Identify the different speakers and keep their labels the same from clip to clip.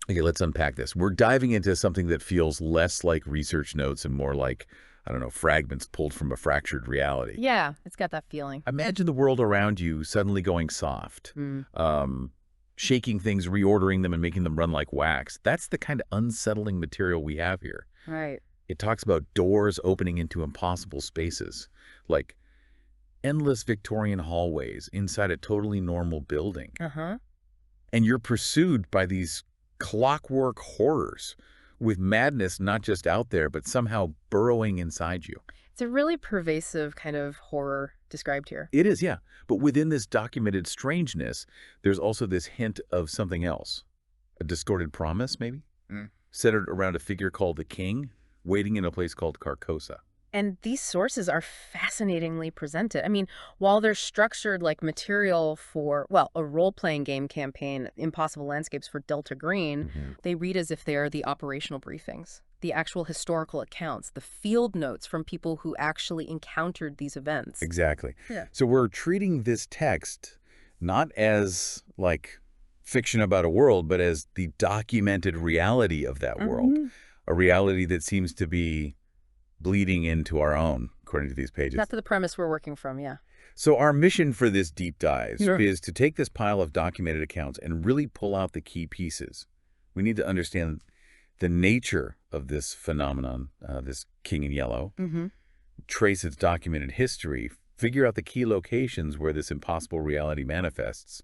Speaker 1: Okay, let's unpack this. We're diving into something that feels less like research notes and more like, I don't know, fragments pulled from a fractured reality.
Speaker 2: Yeah, it's got that feeling.
Speaker 1: Imagine the world around you suddenly going soft, um, shaking things, reordering them, and making them run like wax. That's the kind of unsettling material we have here.
Speaker 2: Right.
Speaker 1: It talks about doors opening into impossible spaces, like endless Victorian hallways inside a totally normal building.
Speaker 2: Uh-huh.
Speaker 1: And you're pursued by these clockwork horrors with madness not just out there, but somehow burrowing inside you.
Speaker 2: It's a really pervasive kind of horror described here.
Speaker 1: It is, yeah. But within this documented strangeness, there's also this hint of something else. A distorted promise, maybe? Centered around a figure called the King, waiting in a place called Carcosa.
Speaker 2: And these sources are fascinatingly presented. I mean, while they're structured like material for, well, a role-playing game campaign, Impossible Landscapes for Delta Green, they read as if they are the operational briefings, the actual historical accounts, the field notes from people who actually encountered these events.
Speaker 1: Exactly.
Speaker 2: Yeah.
Speaker 1: So we're treating this text not as, like, fiction about a world, but as the documented reality of that world. A reality that seems to be bleeding into our own, according to these pages.
Speaker 2: That's the premise we're working from, yeah.
Speaker 1: So our mission for this deep dive
Speaker 2: Sure.
Speaker 1: is to take this pile of documented accounts and really pull out the key pieces. We need to understand the nature of this phenomenon, this King in Yellow, trace its documented history, figure out the key locations where this impossible reality manifests,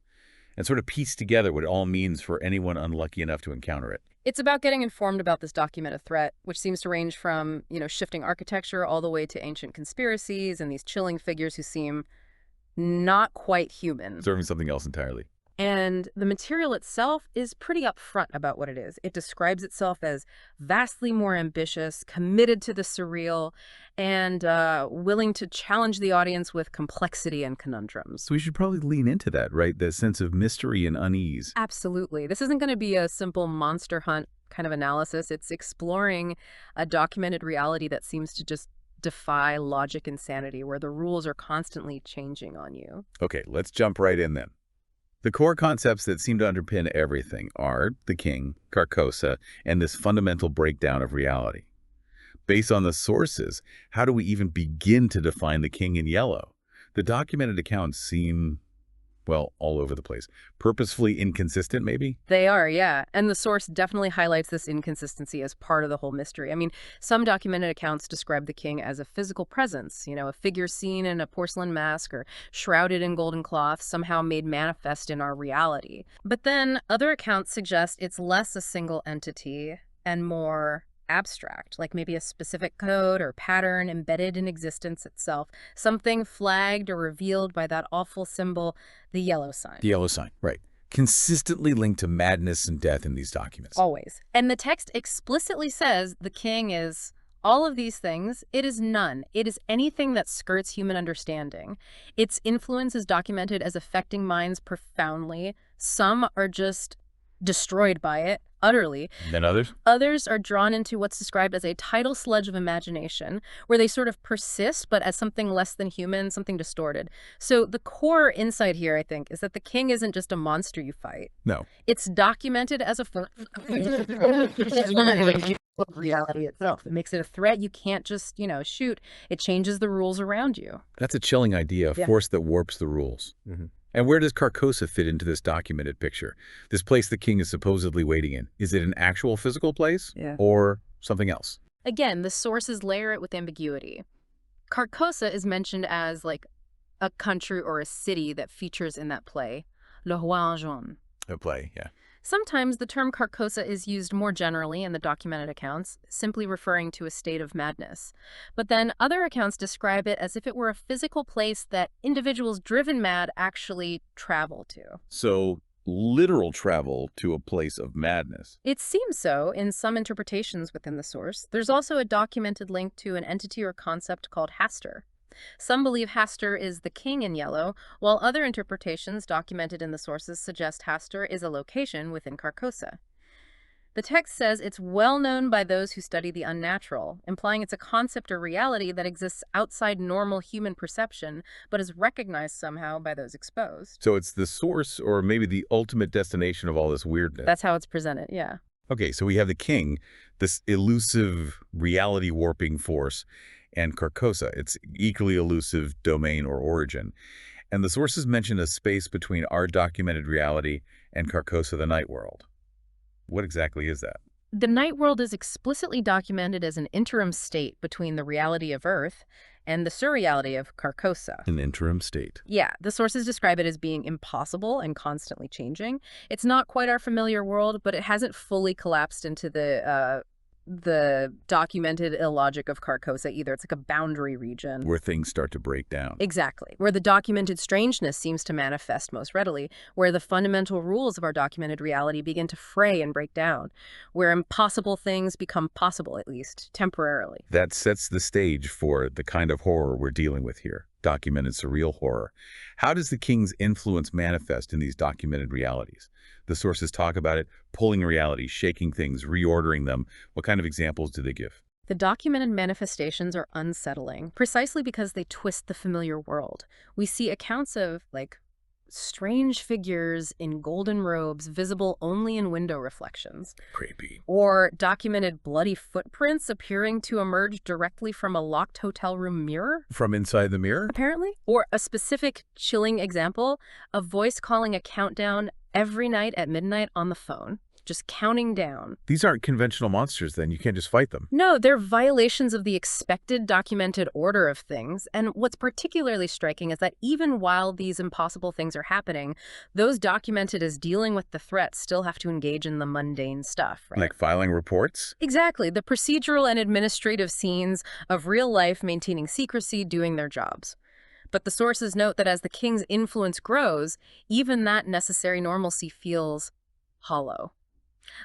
Speaker 1: and sort of piece together what it all means for anyone unlucky enough to encounter it.
Speaker 2: It's about getting informed about this documented threat, which seems to range from, shifting architecture all the way to ancient conspiracies and these chilling figures who seem not quite human.
Speaker 1: Serving something else entirely.
Speaker 2: And the material itself is pretty upfront about what it is. It describes itself as vastly more ambitious, committed to the surreal, and willing to challenge the audience with complexity and conundrums.
Speaker 1: So we should probably lean into that, right? The sense of mystery and unease.
Speaker 2: Absolutely. This isn't going to be a simple monster hunt kind of analysis. It's exploring a documented reality that seems to just defy logic and sanity, where the rules are constantly changing on you.
Speaker 1: Okay, let's jump right in then. The core concepts that seem to underpin everything are the King, Carcosa, and this fundamental breakdown of reality. Based on the sources, how do we even begin to define the King in Yellow? The documented accounts seem, well, all over the place. Purposefully inconsistent, maybe?
Speaker 2: They are, yeah. And the source definitely highlights this inconsistency as part of the whole mystery. I mean, some documented accounts describe the king as a physical presence, a figure seen in a porcelain mask or shrouded in golden cloth, somehow made manifest in our reality. But then other accounts suggest it's less a single entity and more abstract, like maybe a specific code or pattern embedded in existence itself, something flagged or revealed by that awful symbol, the yellow sign.
Speaker 1: The yellow sign, right. Consistently linked to madness and death in these documents.
Speaker 2: Always. And the text explicitly says the king is all of these things. It is none. It is anything that skirts human understanding. Its influence is documented as affecting minds profoundly. Some are just destroyed by it utterly.
Speaker 1: Then others?
Speaker 2: Others are drawn into what's described as a tidal sludge of imagination, where they sort of persist, but as something less than human, something distorted. So the core insight here, I think, is that the king isn't just a monster you fight.
Speaker 1: No.
Speaker 2: It's documented as a reality itself. It makes it a threat you can't just, shoot. It changes the rules around you.
Speaker 1: That's a chilling idea, a force that warps the rules. And where does Carcosa fit into this documented picture? This place the king is supposedly waiting in. Is it an actual physical place?
Speaker 2: Yeah.
Speaker 1: Or something else?
Speaker 2: Again, the sources layer it with ambiguity. Carcosa is mentioned as like a country or a city that features in that play, Le Roi en Jaune.
Speaker 1: A play, yeah.
Speaker 2: Sometimes the term Carcosa is used more generally in the documented accounts, simply referring to a state of madness. But then other accounts describe it as if it were a physical place that individuals driven mad actually travel to.
Speaker 1: So, literal travel to a place of madness.
Speaker 2: It seems so in some interpretations within the source. There's also a documented link to an entity or concept called Hastur. Some believe Hastur is the king in yellow, while other interpretations documented in the sources suggest Hastur is a location within Carcosa. The text says it's well known by those who study the unnatural, implying it's a concept or reality that exists outside normal human perception, but is recognized somehow by those exposed.
Speaker 1: So it's the source or maybe the ultimate destination of all this weirdness.
Speaker 2: That's how it's presented, yeah.
Speaker 1: Okay, so we have the king, this elusive reality warping force, and Carcosa, its equally elusive domain or origin. And the sources mention a space between our documented reality and Carcosa the Night World. What exactly is that?
Speaker 2: The night world is explicitly documented as an interim state between the reality of Earth and the surreality of Carcosa.
Speaker 1: An interim state.
Speaker 2: Yeah, the sources describe it as being impossible and constantly changing. It's not quite our familiar world, but it hasn't fully collapsed into the documented illogic of Carcosa either. It's like a boundary region.
Speaker 1: Where things start to break down.
Speaker 2: Exactly. Where the documented strangeness seems to manifest most readily, where the fundamental rules of our documented reality begin to fray and break down, where impossible things become possible, at least temporarily.
Speaker 1: That sets the stage for the kind of horror we're dealing with here, documented surreal horror. How does the king's influence manifest in these documented realities? The sources talk about it, pulling reality, shaking things, reordering them. What kind of examples do they give?
Speaker 2: The documented manifestations are unsettling, precisely because they twist the familiar world. We see accounts of, like, strange figures in golden robes visible only in window reflections.
Speaker 1: Creepy.
Speaker 2: Or documented bloody footprints appearing to emerge directly from a locked hotel room mirror.
Speaker 1: From inside the mirror?
Speaker 2: Apparently. Or a specific chilling example, a voice calling a countdown every night at midnight on the phone, just counting down.
Speaker 1: These aren't conventional monsters, then. You can't just fight them.
Speaker 2: No, they're violations of the expected documented order of things. And what's particularly striking is that even while these impossible things are happening, those documented as dealing with the threat still have to engage in the mundane stuff, right?
Speaker 1: Like filing reports?
Speaker 2: Exactly. The procedural and administrative scenes of real life maintaining secrecy, doing their jobs. But the sources note that as the king's influence grows, even that necessary normalcy feels hollow.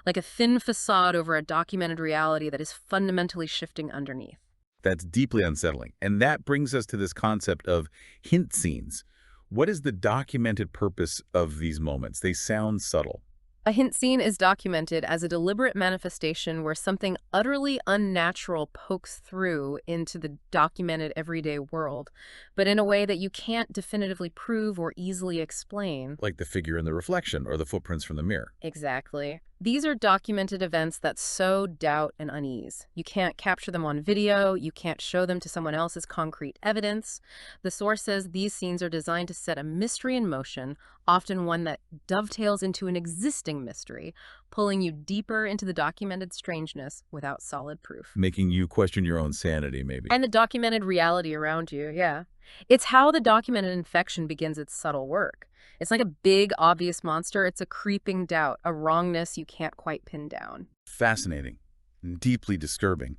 Speaker 2: Like a thin facade over a documented reality that is fundamentally shifting underneath.
Speaker 1: That's deeply unsettling. And that brings us to this concept of hint scenes. What is the documented purpose of these moments? They sound subtle.
Speaker 2: A hint scene is documented as a deliberate manifestation where something utterly unnatural pokes through into the documented everyday world, but in a way that you can't definitively prove or easily explain.
Speaker 1: Like the figure in the reflection or the footprints from the mirror.
Speaker 2: Exactly. These are documented events that sow doubt and unease. You can't capture them on video. You can't show them to someone else as concrete evidence. The source says these scenes are designed to set a mystery in motion, often one that dovetails into an existing mystery, pulling you deeper into the documented strangeness without solid proof.
Speaker 1: Making you question your own sanity, maybe.
Speaker 2: And the documented reality around you, yeah. It's how the documented infection begins its subtle work. It's like a big, obvious monster. It's a creeping doubt, a wrongness you can't quite pin down.
Speaker 1: Fascinating and deeply disturbing.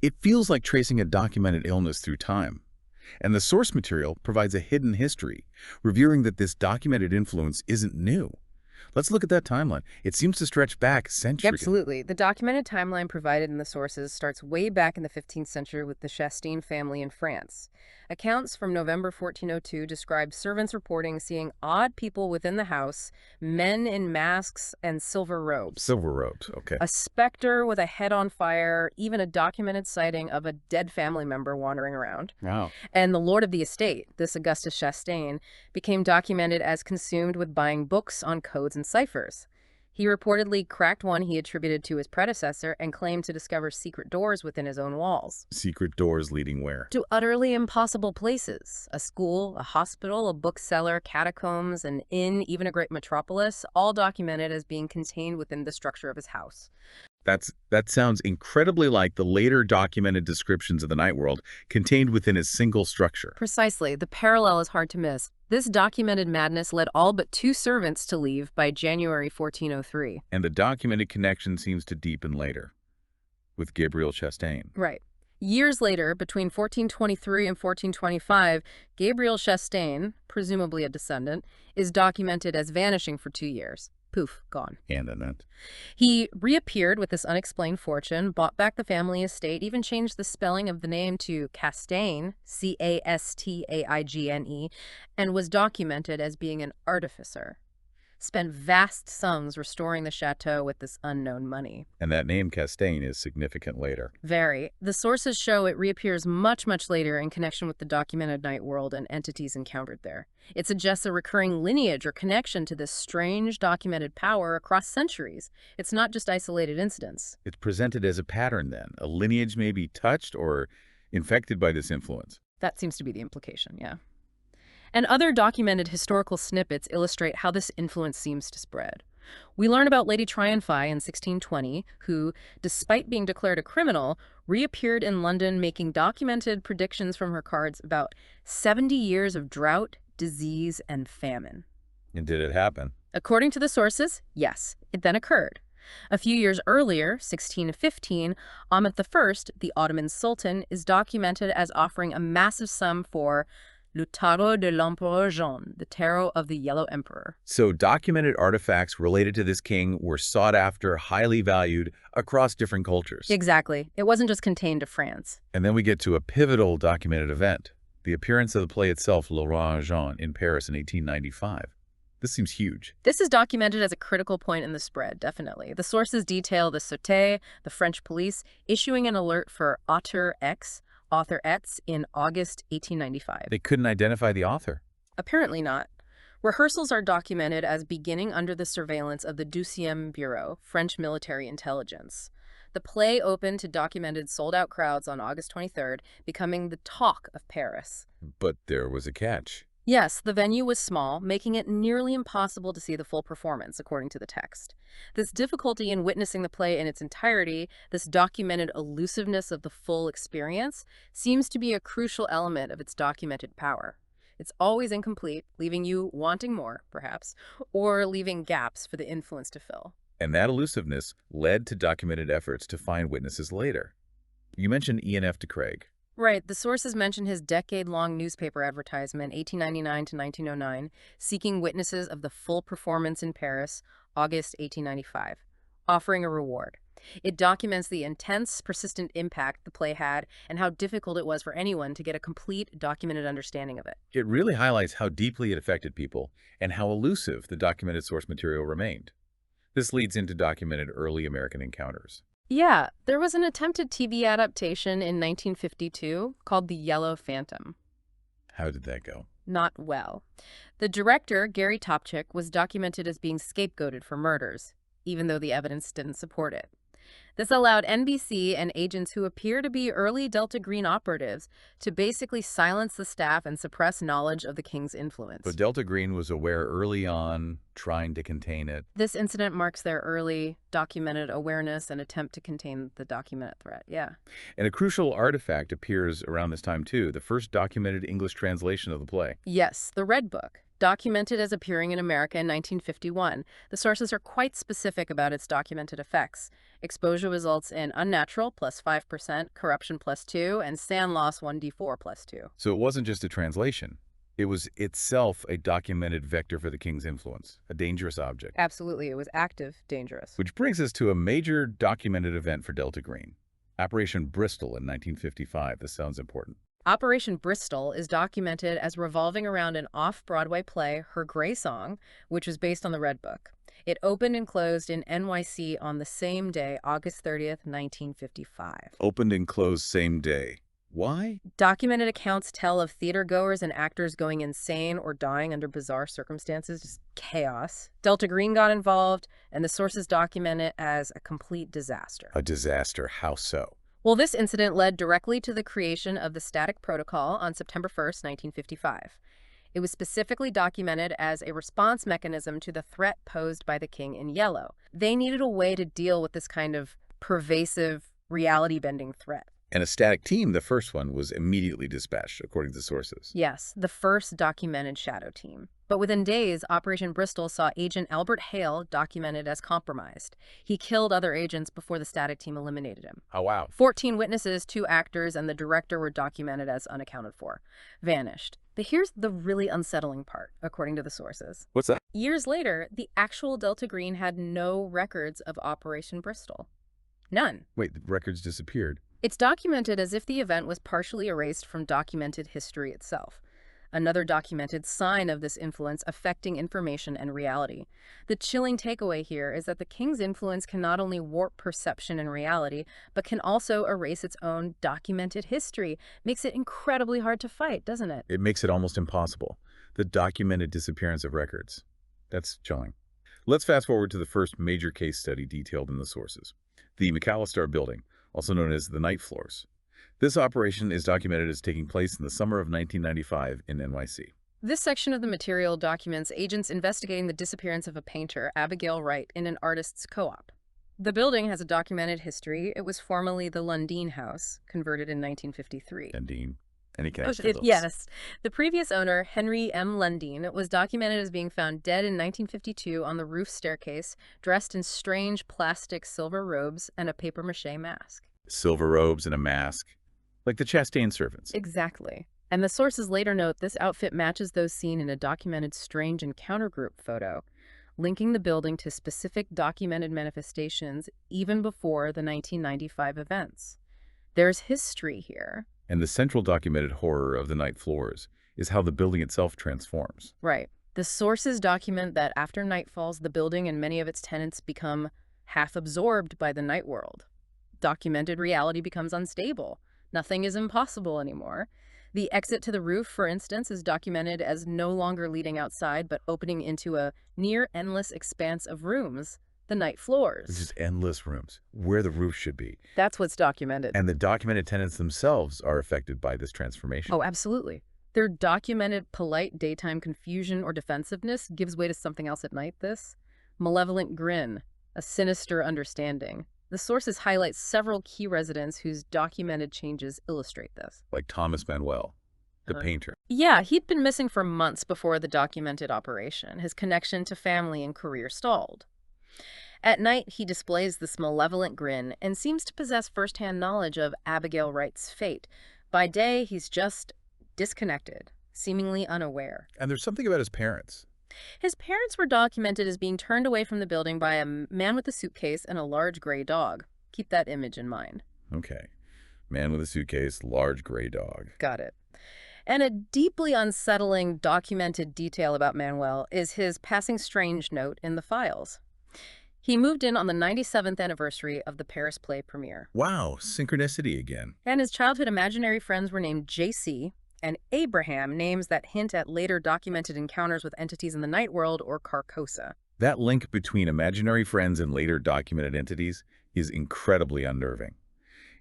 Speaker 1: It feels like tracing a documented illness through time. And the source material provides a hidden history, revealing that this documented influence isn't new. Let's look at that timeline. It seems to stretch back centuries.
Speaker 2: Absolutely. The documented timeline provided in the sources starts way back in the 15th century with the Chastain family in France. Accounts from November 1402 describe servants reporting seeing odd people within the house, men in masks and silver robes.
Speaker 1: Silver robes, okay.
Speaker 2: A specter with a head on fire, even a documented sighting of a dead family member wandering around.
Speaker 1: Wow.
Speaker 2: And the lord of the estate, this Augustus Chastain, became documented as consumed with buying books on codes and ciphers. He reportedly cracked one he attributed to his predecessor and claimed to discover secret doors within his own walls.
Speaker 1: Secret doors leading where?
Speaker 2: To utterly impossible places. A school, a hospital, a bookseller, catacombs, an inn, even a great metropolis, all documented as being contained within the structure of his house.
Speaker 1: That sounds incredibly like the later documented descriptions of the night world contained within a single structure.
Speaker 2: Precisely. The parallel is hard to miss. This documented madness led all but 2 servants to leave by January 1403.
Speaker 1: And the documented connection seems to deepen later, with Gabriel Chastain.
Speaker 2: Right. Years later, between 1423 and 1425, Gabriel Chastain, presumably a descendant, is documented as vanishing for 2 years. Poof, gone.
Speaker 1: And Annette.
Speaker 2: He reappeared with this unexplained fortune, bought back the family estate, even changed the spelling of the name to Castaing, C-A-S-T-A-I-G-N-E, and was documented as being an artificer. spent vast sums restoring the chateau with this unknown money.
Speaker 1: And that name Castaigne is significant later.
Speaker 2: Very. The sources show it reappears much, much later in connection with the documented night world and entities encountered there. It suggests a recurring lineage or connection to this strange documented power across centuries. It's not just isolated incidents.
Speaker 1: It's presented as a pattern then. A lineage may be touched or infected by this influence.
Speaker 2: That seems to be the implication, yeah. And other documented historical snippets illustrate how this influence seems to spread. We learn about Lady Triumphi in 1620, who, despite being declared a criminal, reappeared in London making documented predictions from her cards about 70 years of drought, disease, and famine.
Speaker 1: And did it happen?
Speaker 2: According to the sources, yes, it then occurred. A few years earlier, 1615, Ahmed I, the Ottoman Sultan, is documented as offering a massive sum for Le Tarot de l'Empereur Jaune, the tarot of the Yellow Emperor.
Speaker 1: So documented artifacts related to this king were sought after, highly valued across different cultures.
Speaker 2: Exactly. It wasn't just contained to France.
Speaker 1: And then we get to a pivotal documented event, the appearance of the play itself, Le Roi Jean, in Paris in 1895. This seems huge.
Speaker 2: This is documented as a critical point in the spread, definitely. The sources detail the Sûreté, the French police, issuing an alert for Auteur X, in August 1895.
Speaker 1: They couldn't identify the author.
Speaker 2: Apparently not. Rehearsals are documented as beginning under the surveillance of the 12e Bureau, French military intelligence. The play opened to documented sold-out crowds on August 23rd, becoming the talk of Paris.
Speaker 1: But there was a catch.
Speaker 2: Yes, the venue was small, making it nearly impossible to see the full performance, according to the text. This difficulty in witnessing the play in its entirety, this documented elusiveness of the full experience, seems to be a crucial element of its documented power. It's always incomplete, leaving you wanting more, perhaps, or leaving gaps for the influence to fill.
Speaker 1: And that elusiveness led to documented efforts to find witnesses later. You mentioned Ian F. de Craig.
Speaker 2: Right. The sources mention his decade-long newspaper advertisement, 1899 to 1909, seeking witnesses of the full performance in Paris, August 1895, offering a reward. It documents the intense, persistent impact the play had and how difficult it was for anyone to get a complete, documented understanding of it.
Speaker 1: It really highlights how deeply it affected people and how elusive the documented source material remained. This leads into documented early American encounters.
Speaker 2: Yeah, there was an attempted TV adaptation in 1952 called The Yellow Phantom.
Speaker 1: How did that go?
Speaker 2: Not well. The director, Gary Topchick, was documented as being scapegoated for murders, even though the evidence didn't support it. This allowed NBC and agents who appear to be early Delta Green operatives to basically silence the staff and suppress knowledge of the king's influence.
Speaker 1: But Delta Green was aware early on, trying to contain it.
Speaker 2: This incident marks their early documented awareness and attempt to contain the documented threat, yeah.
Speaker 1: And a crucial artifact appears around this time too, the first documented English translation of the play.
Speaker 2: Yes, the Red Book. Documented as appearing in America in 1951, the sources are quite specific about its documented effects. Exposure results in unnatural +5%, corruption +2, and sand loss 1d4 +2.
Speaker 1: So it wasn't just a translation. It was itself a documented vector for the king's influence, a dangerous object.
Speaker 2: Absolutely, it was active, dangerous.
Speaker 1: Which brings us to a major documented event for Delta Green, Operation Bristol in 1955. This sounds important.
Speaker 2: Operation Bristol is documented as revolving around an off-Broadway play, Her Grey Song, which was based on the Red Book. It opened and closed in NYC on the same day, August 30th, 1955.
Speaker 1: Opened and closed same day. Why?
Speaker 2: Documented accounts tell of theater-goers and actors going insane or dying under bizarre circumstances, just chaos. Delta Green got involved, and the sources document it as a complete disaster.
Speaker 1: A disaster. How so?
Speaker 2: Well, this incident led directly to the creation of the Static Protocol on September 1st, 1955. It was specifically documented as a response mechanism to the threat posed by the King in Yellow. They needed a way to deal with this kind of pervasive, reality-bending threat.
Speaker 1: And a static team, the first one, was immediately dispatched, according to sources.
Speaker 2: Yes, the first documented shadow team. But within days, Operation Bristol saw Agent Albert Hale documented as compromised. He killed other agents before the static team eliminated him.
Speaker 1: Oh, wow.
Speaker 2: 14 witnesses, 2 actors, and the director were documented as unaccounted for. Vanished. But here's the really unsettling part, according to the sources.
Speaker 1: What's that?
Speaker 2: Years later, the actual Delta Green had no records of Operation Bristol. None.
Speaker 1: Wait, the records disappeared.
Speaker 2: It's documented as if the event was partially erased from documented history itself. another documented sign of this influence affecting information and reality. The chilling takeaway here is that the king's influence can not only warp perception and reality, but can also erase its own documented history. Makes it incredibly hard to fight, doesn't it?
Speaker 1: It makes it almost impossible. The documented disappearance of records. That's chilling. Let's fast forward to the first major case study detailed in the sources. The McAllister building, also known as the Night Floors. This operation is documented as taking place in the summer of 1995 in NYC.
Speaker 2: This section of the material documents agents investigating the disappearance of a painter, Abigail Wright, in an artist's co-op. The building has a documented history. It was formerly the Lundeen House, converted in 1953.
Speaker 1: Lundeen. Any connection to those?
Speaker 2: Yes. The previous owner, Henry M. Lundeen, was documented as being found dead in 1952 on the roof staircase, dressed in strange plastic silver robes and a papier-mâché mask.
Speaker 1: Silver robes and a mask. Like the Chastain servants.
Speaker 2: Exactly. And the sources later note this outfit matches those seen in a documented strange encounter group photo, linking the building to specific documented manifestations even before the 1995 events. There's history here.
Speaker 1: And the central documented horror of the Night Floors is how the building itself transforms.
Speaker 2: Right. The sources document that after night falls, the building and many of its tenants become half absorbed by the night world. Documented reality becomes unstable. Nothing is impossible anymore. The exit to the roof, for instance, is documented as no longer leading outside, but opening into a near-endless expanse of rooms, the night floors.
Speaker 1: It's just endless rooms, where the roof should be.
Speaker 2: That's what's documented.
Speaker 1: And the documented tenants themselves are affected by this transformation.
Speaker 2: Oh, absolutely. Their documented polite daytime confusion or defensiveness gives way to something else at night. This malevolent grin, a sinister understanding. The sources highlight several key residents whose documented changes illustrate this.
Speaker 1: Like Thomas Manuel, the painter.
Speaker 2: Yeah, he'd been missing for months before the documented operation. His connection to family and career stalled. At night, he displays this malevolent grin and seems to possess firsthand knowledge of Abigail Wright's fate. By day, he's just disconnected, seemingly unaware.
Speaker 1: And there's something about his parents.
Speaker 2: His parents were documented as being turned away from the building by a man with a suitcase and a large gray dog. Keep that image in mind.
Speaker 1: Okay. Man with a suitcase, large gray dog.
Speaker 2: Got it. And a deeply unsettling documented detail about Manuel is his passing strange note in the files. He moved in on the 97th anniversary of the Paris play premiere.
Speaker 1: Wow, synchronicity again.
Speaker 2: And his childhood imaginary friends were named J.C. and Abraham, names that hint at later documented encounters with entities in the night world or Carcosa.
Speaker 1: That link between imaginary friends and later documented entities is incredibly unnerving.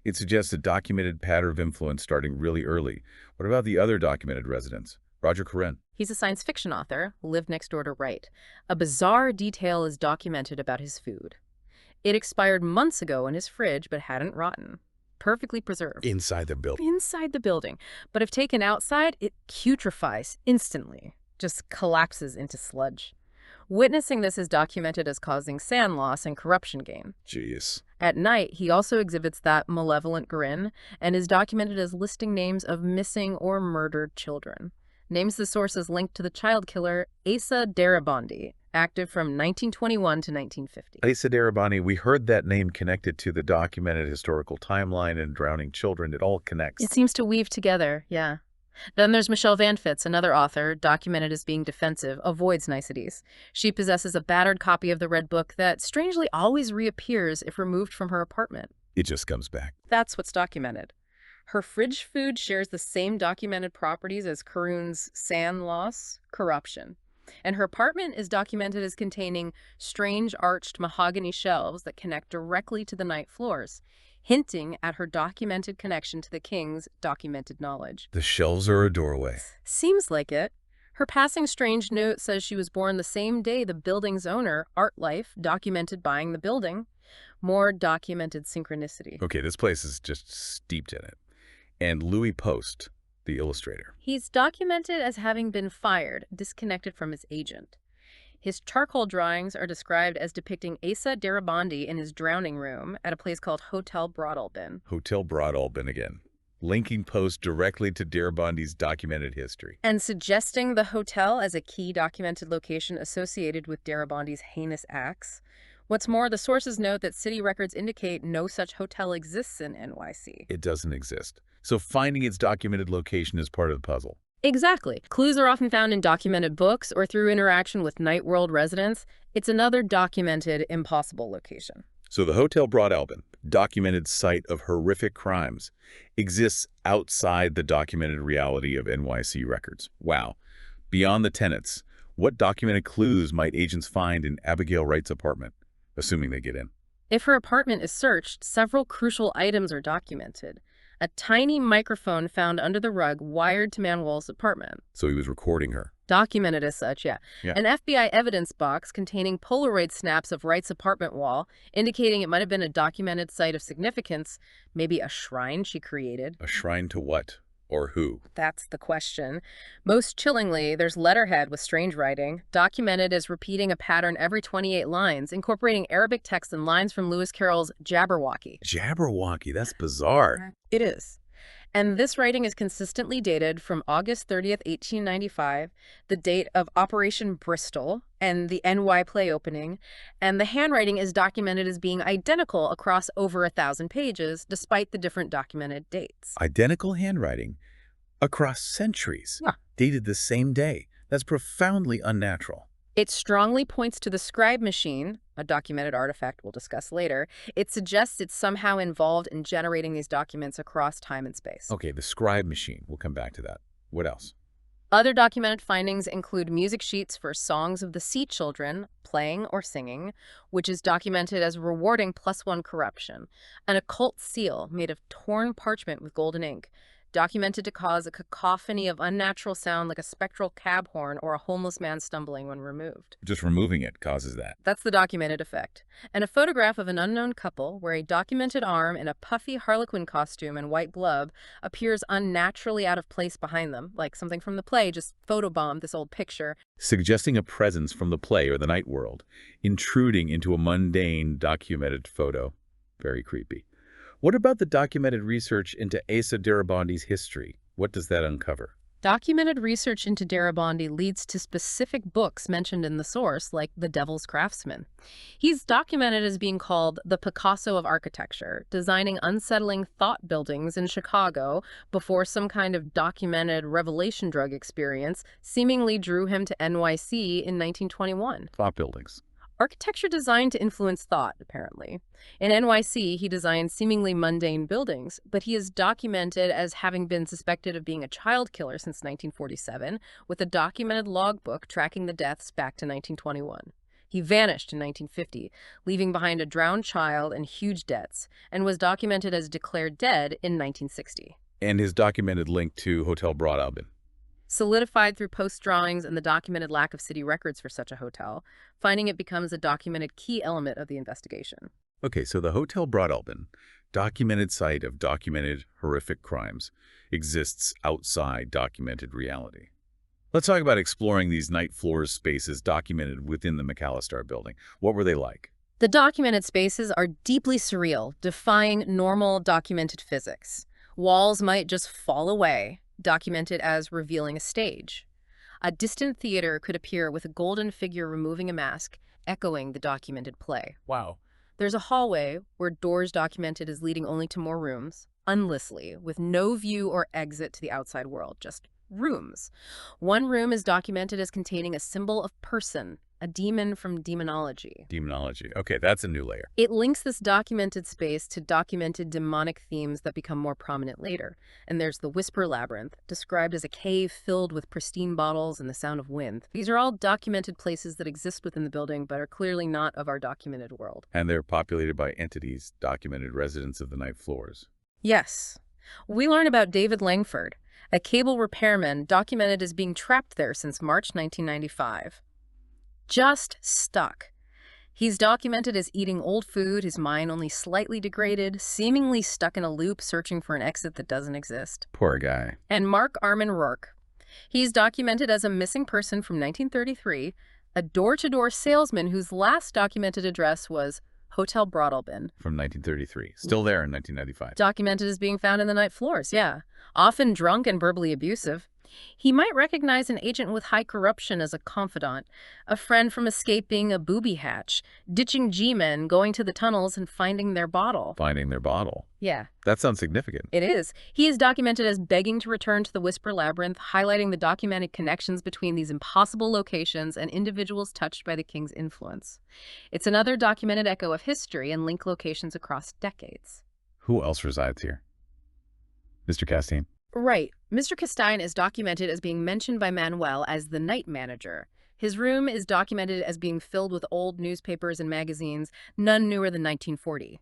Speaker 1: It suggests a documented pattern of influence starting really early. What about the other documented residents? Roger Corrin.
Speaker 2: He's a science fiction author who lived next door to Wright. A bizarre detail is documented about his food. It expired months ago in his fridge but hadn't rotten. Perfectly preserved.
Speaker 1: Inside the building.
Speaker 2: Inside the building. But if taken outside, it putrefies instantly. Just collapses into sludge. Witnessing this is documented as causing sand loss and corruption gain.
Speaker 1: Jeez.
Speaker 2: At night, he also exhibits that malevolent grin and is documented as listing names of missing or murdered children. Names the sources linked to the child killer Asa Darabondi, active from 1921 to 1950.
Speaker 1: Asa Darabondi, we heard that name connected to the documented historical timeline and drowning children. It all connects.
Speaker 2: It seems to weave together, yeah. Then there's Michelle Van Fitz, another author, documented as being defensive, avoids niceties. She possesses a battered copy of the Red Book that strangely always reappears if removed from her apartment.
Speaker 1: It just comes back.
Speaker 2: That's what's documented. Her fridge food shares the same documented properties as Karun's sand loss, corruption. And her apartment is documented as containing strange arched mahogany shelves that connect directly to the night floors, hinting at her documented connection to the king's documented knowledge.
Speaker 1: The shelves are a doorway.
Speaker 2: Seems like it. Her passing strange note says she was born the same day the building's owner, Art Life, documented buying the building. More documented synchronicity.
Speaker 1: Okay, this place is just steeped in it. And Louis Post, the illustrator.
Speaker 2: He's documented as having been fired, disconnected from his agent. His charcoal drawings are described as depicting Asa Darabondi in his drowning room at a place called Hotel Broadalbin.
Speaker 1: Hotel Broadalbin again. Linking Post directly to Darabondi's documented history.
Speaker 2: And suggesting the hotel as a key documented location associated with Darabondi's heinous acts. What's more, the sources note that city records indicate no such hotel exists in NYC.
Speaker 1: It doesn't exist. So finding its documented location is part of the puzzle.
Speaker 2: Exactly. Clues are often found in documented books or through interaction with Night World residents. It's another documented impossible location.
Speaker 1: So the Hotel Broad Albin, documented site of horrific crimes, exists outside the documented reality of NYC records. Wow. Beyond the tenants, what documented clues might agents find in Abigail Wright's apartment, assuming they get in?
Speaker 2: If her apartment is searched, several crucial items are documented. A tiny microphone found under the rug wired to Manuel's apartment.
Speaker 1: So he was recording her.
Speaker 2: Documented as such, yeah. An FBI evidence box containing Polaroid snaps of Wright's apartment wall, indicating it might have been a documented site of significance, maybe a shrine she created.
Speaker 1: A shrine to what? Or who?
Speaker 2: That's the question. Most chillingly, there's letterhead with strange writing, documented as repeating a pattern every 28 lines, incorporating Arabic text and lines from Lewis Carroll's Jabberwocky.
Speaker 1: Jabberwocky, that's bizarre.
Speaker 2: It is. And this writing is consistently dated from August 30th, 1895, the date of Operation Bristol and the NY play opening, and the handwriting is documented as being identical across over 1,000 pages, despite the different documented dates.
Speaker 1: Identical handwriting across centuries, dated the same day. That's profoundly unnatural.
Speaker 2: It strongly points to the scribe machine, a documented artifact we'll discuss later. It suggests it's somehow involved in generating these documents across time and space.
Speaker 1: Okay, the scribe machine. We'll come back to that. What else?
Speaker 2: Other documented findings include music sheets for songs of the Sea Children, playing or singing, which is documented as rewarding +1 corruption, an occult seal made of torn parchment with golden ink, documented to cause a cacophony of unnatural sound like a spectral cab horn or a homeless man stumbling when removed.
Speaker 1: Just removing it causes that.
Speaker 2: That's the documented effect. And a photograph of an unknown couple where a documented arm in a puffy harlequin costume and white glove appears unnaturally out of place behind them, like something from the play just photobombed this old picture.
Speaker 1: Suggesting a presence from the play or the night world, intruding into a mundane documented photo. Very creepy. What about the documented research into Asa Darabandi's history? What does that uncover?
Speaker 2: Documented research into Darabandi leads to specific books mentioned in the source, like The Devil's Craftsman. He's documented as being called the Picasso of architecture, designing unsettling thought buildings in Chicago before some kind of documented revelation drug experience seemingly drew him to NYC in 1921.
Speaker 1: Thought buildings.
Speaker 2: Architecture designed to influence thought, apparently. In NYC, he designed seemingly mundane buildings, but he is documented as having been suspected of being a child killer since 1947, with a documented logbook tracking the deaths back to 1921. He vanished in 1950, leaving behind a drowned child and huge debts, and was documented as declared dead in 1960.
Speaker 1: And his documented link to Hotel Broad Albin.
Speaker 2: Solidified through post-drawings and the documented lack of city records for such a hotel, finding it becomes a documented key element of the investigation.
Speaker 1: Okay, so the Hotel Broad Albin, documented site of documented horrific crimes, exists outside documented reality. Let's talk about exploring these night floors spaces documented within the McAllister building. What were they like?
Speaker 2: The documented spaces are deeply surreal, defying normal documented physics. Walls might just fall away, documented as revealing a stage. A distant theater could appear with a golden figure removing a mask, echoing the documented play.
Speaker 1: Wow.
Speaker 2: There's a hallway where doors documented as leading only to more rooms, endlessly, with no view or exit to the outside world, just rooms. One room is documented as containing a symbol of person, a demon from demonology.
Speaker 1: Demonology. Okay, that's a new layer.
Speaker 2: It links this documented space to documented demonic themes that become more prominent later. And there's the Whisper Labyrinth, described as a cave filled with pristine bottles and the sound of wind. These are all documented places that exist within the building, but are clearly not of our documented world.
Speaker 1: And they're populated by entities, documented residents of the night floors.
Speaker 2: Yes. We learn about David Langford, a cable repairman documented as being trapped there since March 1995. Just stuck. He's documented as eating old food, his mind only slightly degraded, seemingly stuck in a loop searching for an exit that doesn't exist.
Speaker 1: Poor guy.
Speaker 2: And Mark Armin Rourke. He's documented as a missing person from 1933, a door-to-door salesman whose last documented address was Hotel Broad Albin.
Speaker 1: From 1933. Still there in 1995.
Speaker 2: Documented as being found in the night floors, yeah. Often drunk and verbally abusive. He might recognize an agent with high corruption as a confidant, a friend from escaping a booby hatch, ditching G-men, going to the tunnels and finding their bottle.
Speaker 1: Finding their bottle.
Speaker 2: Yeah.
Speaker 1: That sounds significant.
Speaker 2: It is. He is documented as begging to return to the Whisper Labyrinth, highlighting the documented connections between these impossible locations and individuals touched by the king's influence. It's another documented echo of history and link locations across decades.
Speaker 1: Who else resides here? Mr. Castine?
Speaker 2: Right. Mr. Castine is documented as being mentioned by Manuel as the night manager. His room is documented as being filled with old newspapers and magazines, none newer than 1940.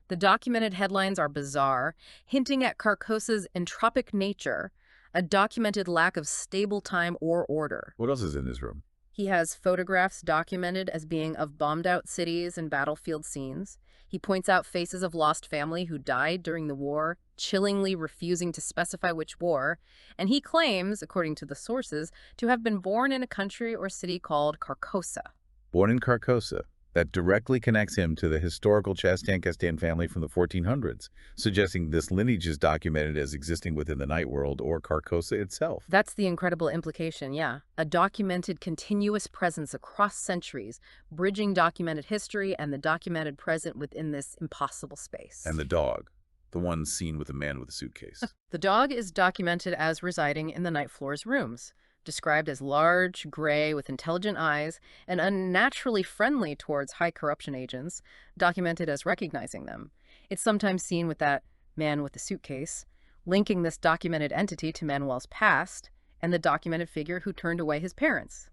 Speaker 2: The documented headlines are bizarre, hinting at Carcosa's entropic nature, a documented lack of stable time or order.
Speaker 1: What else is in this room?
Speaker 2: He has photographs documented as being of bombed-out cities and battlefield scenes. He points out faces of lost family who died during the war, chillingly refusing to specify which war, and he claims, according to the sources, to have been born in a country or city called Carcosa.
Speaker 1: Born in Carcosa. That directly connects him to the historical Chastain-Castaigne family from the 1400s, suggesting this lineage is documented as existing within the Night World or Carcosa itself.
Speaker 2: That's the incredible implication, yeah. A documented continuous presence across centuries, bridging documented history and the documented present within this impossible space.
Speaker 1: And the dog, the one seen with a man with a suitcase.
Speaker 2: The dog is documented as residing in the night floor's rooms, described as large, gray, with intelligent eyes, and unnaturally friendly towards high corruption agents, documented as recognizing them. It's sometimes seen with that man with the suitcase, linking this documented entity to Manuel's past and the documented figure who turned away his parents.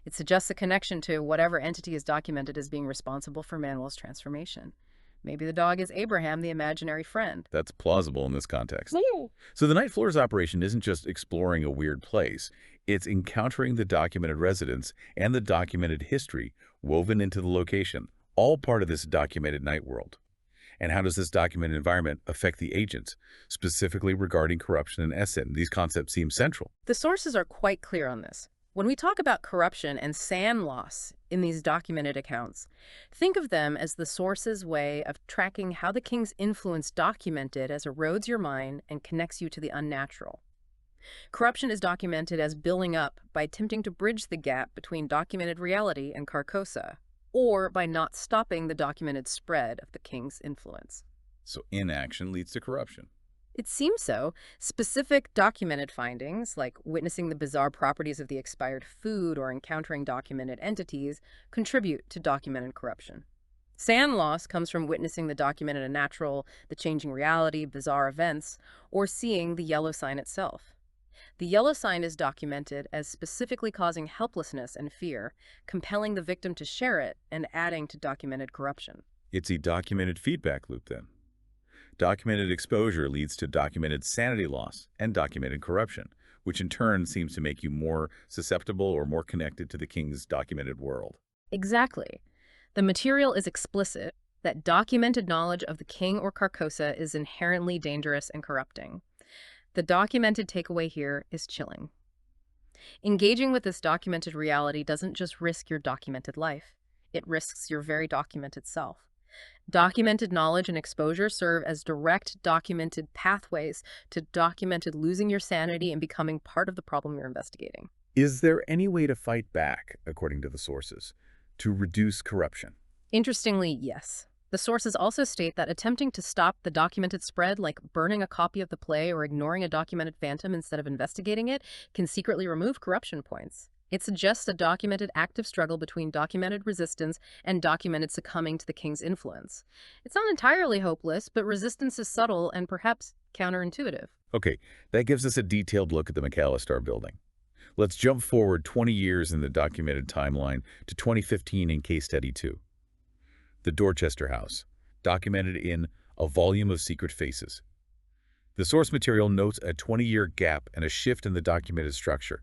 Speaker 2: It suggests a connection to whatever entity is documented as being responsible for Manuel's transformation. Maybe the dog is Abraham, the imaginary friend.
Speaker 1: That's plausible in this context. So the Night Floor's operation isn't just exploring a weird place. It's encountering the documented residents and the documented history woven into the location, all part of this documented night world. And how does this documented environment affect the agents, specifically regarding corruption and Essen? These concepts seem central.
Speaker 2: The sources are quite clear on this. When we talk about corruption and sand loss in these documented accounts, think of them as the source's way of tracking how the king's influence documented as erodes your mind and connects you to the unnatural. Corruption is documented as building up by attempting to bridge the gap between documented reality and Carcosa, or by not stopping the documented spread of the king's influence.
Speaker 1: So inaction leads to corruption.
Speaker 2: It seems so. Specific documented findings, like witnessing the bizarre properties of the expired food or encountering documented entities, contribute to documented corruption. Sand loss comes from witnessing the documented unnatural, the changing reality, bizarre events, or seeing the yellow sign itself. The yellow sign is documented as specifically causing helplessness and fear, compelling the victim to share it and adding to documented corruption.
Speaker 1: It's a documented feedback loop then. Documented exposure leads to documented sanity loss and documented corruption, which in turn seems to make you more susceptible or more connected to the king's documented world.
Speaker 2: Exactly. The material is explicit that documented knowledge of the king or Carcosa is inherently dangerous and corrupting. The documented takeaway here is chilling. Engaging with this documented reality doesn't just risk your documented life. It risks your very documented self. Documented knowledge and exposure serve as direct documented pathways to documented losing your sanity and becoming part of the problem you're investigating.
Speaker 1: Is there any way to fight back, according to the sources, to reduce corruption?
Speaker 2: Interestingly, yes. The sources also state that attempting to stop the documented spread, like burning a copy of the play or ignoring a documented phantom instead of investigating it, can secretly remove corruption points. It suggests a documented active struggle between documented resistance and documented succumbing to the king's influence. It's not entirely hopeless, but resistance is subtle and perhaps counterintuitive.
Speaker 1: Okay, that gives us a detailed look at the McAllister building. Let's jump forward 20 years in the documented timeline to 2015 in Case Study 2. The Dorchester House, documented in A Volume of Secret Faces. The source material notes a 20-year gap and a shift in the documented structure,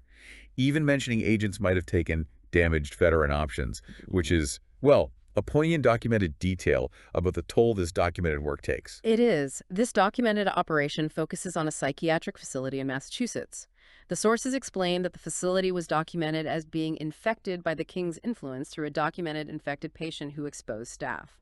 Speaker 1: even mentioning agents might have taken damaged veteran options, which is, well, a poignant documented detail about the toll this documented work takes.
Speaker 2: It is. This documented operation focuses on a psychiatric facility in Massachusetts. The sources explain that the facility was documented as being infected by the king's influence through a documented infected patient who exposed staff.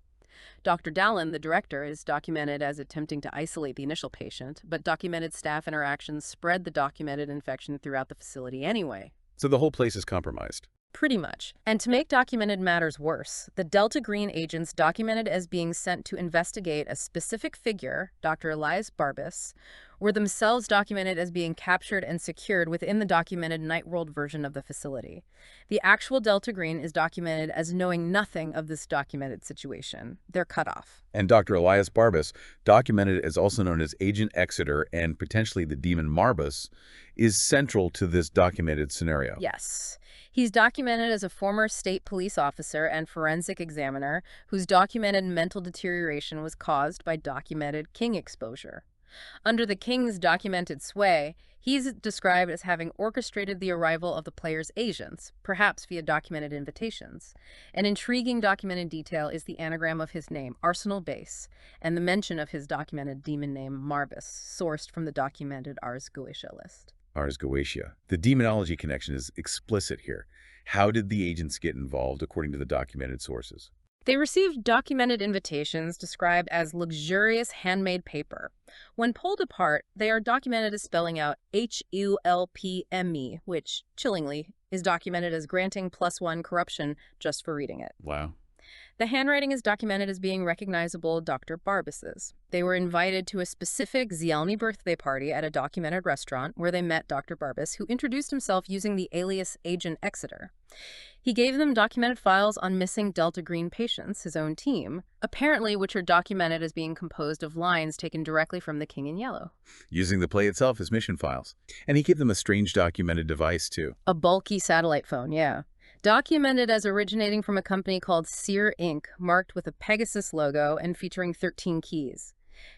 Speaker 2: Dr. Dallin, the director, is documented as attempting to isolate the initial patient, but documented staff interactions spread the documented infection throughout the facility anyway.
Speaker 1: So the whole place is compromised.
Speaker 2: Pretty much. And to make documented matters worse, the Delta Green agents documented as being sent to investigate a specific figure, Dr. Elias Barbas, were themselves documented as being captured and secured within the documented Night World version of the facility. The actual Delta Green is documented as knowing nothing of this documented situation. They're cut off.
Speaker 1: And Dr. Elias Barbas, documented as also known as Agent Exeter and potentially the demon Marbas, is central to this documented scenario.
Speaker 2: Yes. He's documented as a former state police officer and forensic examiner whose documented mental deterioration was caused by documented king exposure. Under the king's documented sway, he's described as having orchestrated the arrival of the player's agents, perhaps via documented invitations. An intriguing documented detail is the anagram of his name, Arsenal Base, and the mention of his documented demon name, Marbas, sourced from the documented Ars Goetia list.
Speaker 1: Ars Goetia. The demonology connection is explicit here. How did the agents get involved according to the documented sources?
Speaker 2: They received documented invitations described as luxurious handmade paper. When pulled apart, they are documented as spelling out HULPME, which, chillingly, is documented as granting +1 corruption just for reading it.
Speaker 1: Wow.
Speaker 2: The handwriting is documented as being recognizable Dr. Barbas's. They were invited to a specific VAiLLEY birthday party at a documented restaurant where they met Dr. Barbas, who introduced himself using the alias Agent Exeter. He gave them documented files on missing Delta Green patients, his own team, apparently which are documented as being composed of lines taken directly from The King in Yellow.
Speaker 1: Using the play itself as mission files. And he gave them a strange documented device, too.
Speaker 2: A bulky satellite phone, yeah. Documented as originating from a company called Seer Inc., marked with a Pegasus logo and featuring 13 keys.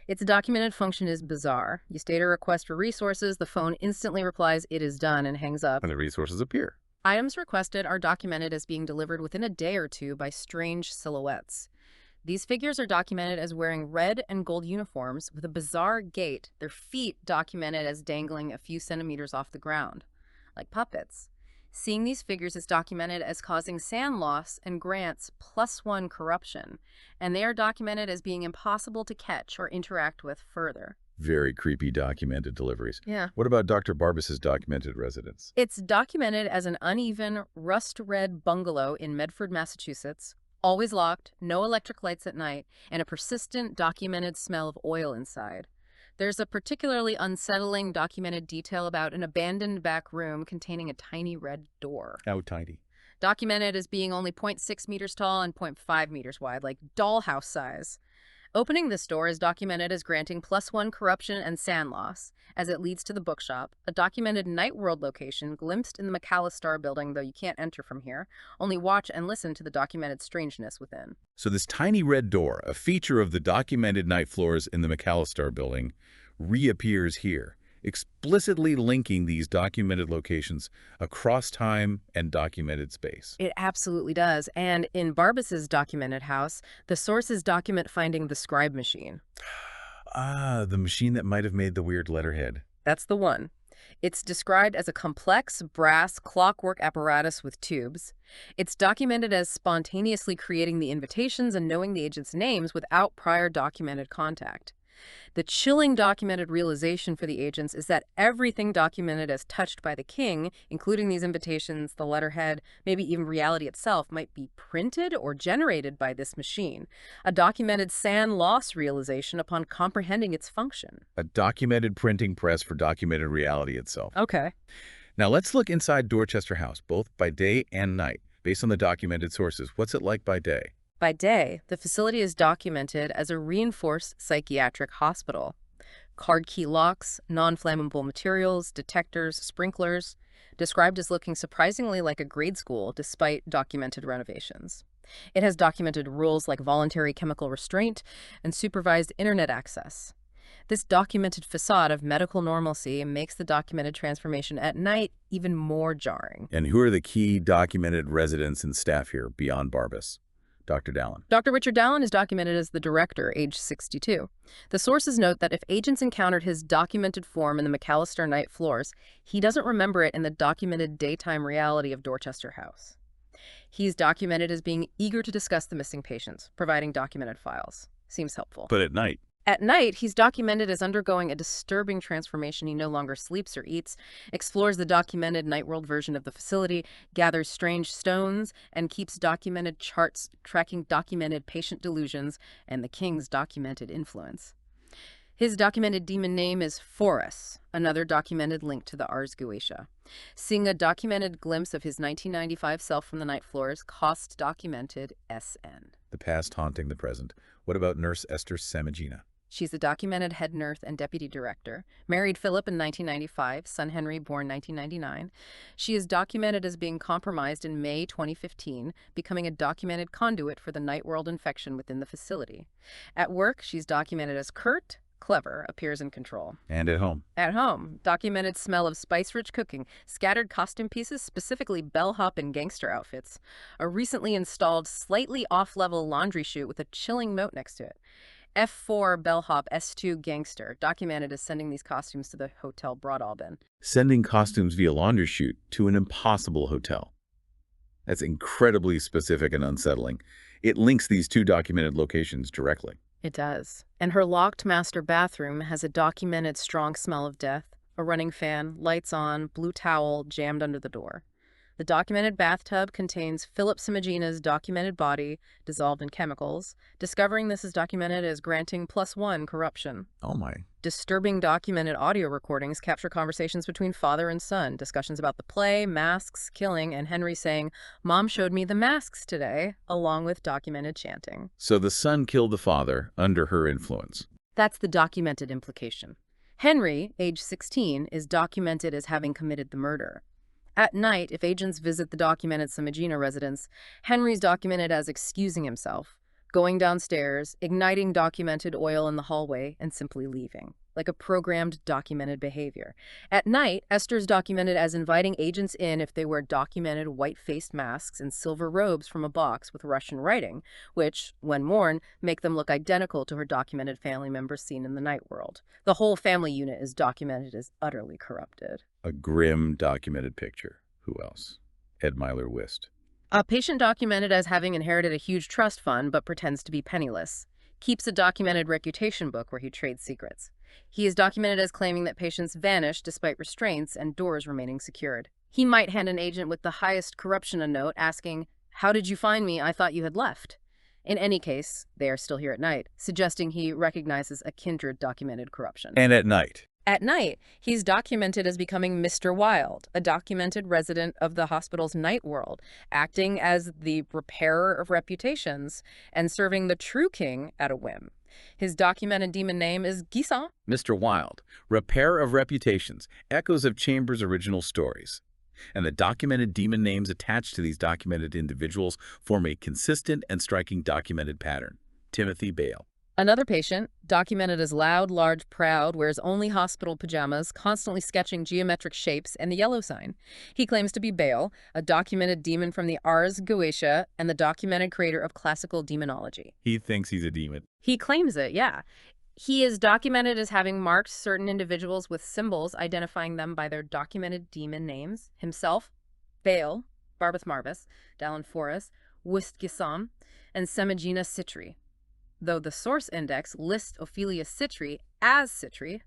Speaker 2: Its documented function is bizarre. You state a request for resources, the phone instantly replies, "It is done," and hangs up.
Speaker 1: And the resources appear.
Speaker 2: Items requested are documented as being delivered within a day or two by strange silhouettes. These figures are documented as wearing red and gold uniforms with a bizarre gait, their feet documented as dangling a few centimeters off the ground, like puppets. Seeing these figures is documented as causing sand loss and grants +1 corruption, and they are documented as being impossible to catch or interact with further.
Speaker 1: Very creepy documented deliveries.
Speaker 2: Yeah.
Speaker 1: What about Dr. Barbas's documented residence?
Speaker 2: It's documented as an uneven, rust-red bungalow in Medford, Massachusetts, always locked, no electric lights at night, and a persistent documented smell of oil inside. There's a particularly unsettling documented detail about an abandoned back room containing a tiny red door.
Speaker 1: How tiny?
Speaker 2: Documented as being only 0.6 meters tall and 0.5 meters wide, like dollhouse size. Opening this door is documented as granting +1 corruption and sand loss, as it leads to the bookshop, a documented Night World location glimpsed in the McAllister building, though you can't enter from here. Only watch and listen to the documented strangeness within.
Speaker 1: So this tiny red door, a feature of the documented night floors in the McAllister building, reappears here, explicitly linking these documented locations across time and documented space.
Speaker 2: It absolutely does. And in Barbas's documented house, the sources document finding the scribe machine.
Speaker 1: Ah, the machine that might have made the weird letterhead.
Speaker 2: That's the one. It's described as a complex brass clockwork apparatus with tubes. It's documented as spontaneously creating the invitations and knowing the agents' names without prior documented contact. The chilling documented realization for the agents is that everything documented as touched by the king, including these invitations, the letterhead, maybe even reality itself, might be printed or generated by this machine. A documented sand loss realization upon comprehending its function.
Speaker 1: A documented printing press for documented reality itself.
Speaker 2: Okay.
Speaker 1: Now let's look inside Dorchester House, both by day and night, based on the documented sources. What's it like by day?
Speaker 2: By day, the facility is documented as a reinforced psychiatric hospital. Card key locks, non-flammable materials, detectors, sprinklers, described as looking surprisingly like a grade school despite documented renovations. It has documented rules like voluntary chemical restraint and supervised internet access. This documented facade of medical normalcy makes the documented transformation at night even more jarring.
Speaker 1: And who are the key documented residents and staff here beyond Barbas? Dr. Dallin.
Speaker 2: Dr. Richard Dallin is documented as the director, age 62. The sources note that if agents encountered his documented form in the McAllister night floors, he doesn't remember it in the documented daytime reality of Dorchester House. He's documented as being eager to discuss the missing patients, providing documented files. Seems helpful.
Speaker 1: But at night?
Speaker 2: At night, he's documented as undergoing a disturbing transformation. He no longer sleeps or eats, explores the documented night world version of the facility, gathers strange stones, and keeps documented charts tracking documented patient delusions and the king's documented influence. His documented demon name is Forus, another documented link to the Ars Goetia. Seeing a documented glimpse of his 1995 self from the night floors, cost documented SN.
Speaker 1: The past haunting the present. What about Nurse Esther Samogina?
Speaker 2: She's a documented head nurse and deputy director. Married Philip in 1995, son Henry born 1999. She is documented as being compromised in May 2015, becoming a documented conduit for the night world infection within the facility. At work, she's documented as curt, clever, appears in control.
Speaker 1: And at home?
Speaker 2: At home, documented smell of spice-rich cooking, scattered costume pieces, specifically bellhop and gangster outfits, a recently installed, slightly off-level laundry chute with a chilling note next to it. F4 bellhop, S2 gangster, documented as sending these costumes to the Hotel Broadalbin.
Speaker 1: Sending costumes via laundry chute to an impossible hotel. That's incredibly specific and unsettling. It links these two documented locations directly.
Speaker 2: It does. And her locked master bathroom has a documented strong smell of death, a running fan, lights on, blue towel jammed under the door. The documented bathtub contains Philip Samogina's documented body dissolved in chemicals. Discovering this is documented as granting +1 corruption.
Speaker 1: Oh my.
Speaker 2: Disturbing documented audio recordings capture conversations between father and son, discussions about the play, masks, killing, and Henry saying, "Mom showed me the masks today," along with documented chanting.
Speaker 1: So the son killed the father under her influence.
Speaker 2: That's the documented implication. Henry, age 16, is documented as having committed the murder. At night, if agents visit the documented Samogina residence, Henry's documented as excusing himself, going downstairs, igniting documented oil in the hallway, and simply leaving, like a programmed documented behavior. At night, Esther's documented as inviting agents in if they wear documented white-faced masks and silver robes from a box with Russian writing, which, when worn, make them look identical to her documented family members seen in the night world. The whole family unit is documented as utterly corrupted.
Speaker 1: A grim documented picture. Who else? Ed Myler Wist.
Speaker 2: A patient documented as having inherited a huge trust fund but pretends to be penniless. Keeps a documented reputation book where he trades secrets. He is documented as claiming that patients vanish despite restraints and doors remaining secured. He might hand an agent with the highest corruption a note asking, "How did you find me? I thought you had left." In any case, they are still here at night, suggesting he recognizes a kindred documented corruption.
Speaker 1: And at night?
Speaker 2: At night, he's documented as becoming Mr. Wilde, a documented resident of the hospital's night world, acting as the repairer of reputations and serving the true king at a whim. His documented demon name is Gisant.
Speaker 1: Mr. Wilde, repair of reputations, echoes of Chambers' original stories. And the documented demon names attached to these documented individuals form a consistent and striking documented pattern. Timothy Bale.
Speaker 2: Another patient, documented as loud, large, proud, wears only hospital pajamas, constantly sketching geometric shapes and the yellow sign. He claims to be Baal, a documented demon from the Ars Goetia and the documented creator of classical demonology.
Speaker 1: He thinks he's a demon.
Speaker 2: He claims it, yeah. He is documented as having marked certain individuals with symbols identifying them by their documented demon names. Himself, Baal, Barbeth Marvis, Dallin Forus, Wist Gisam, and Samogina Citri. Though the source index lists Ophelia Citri as Citri,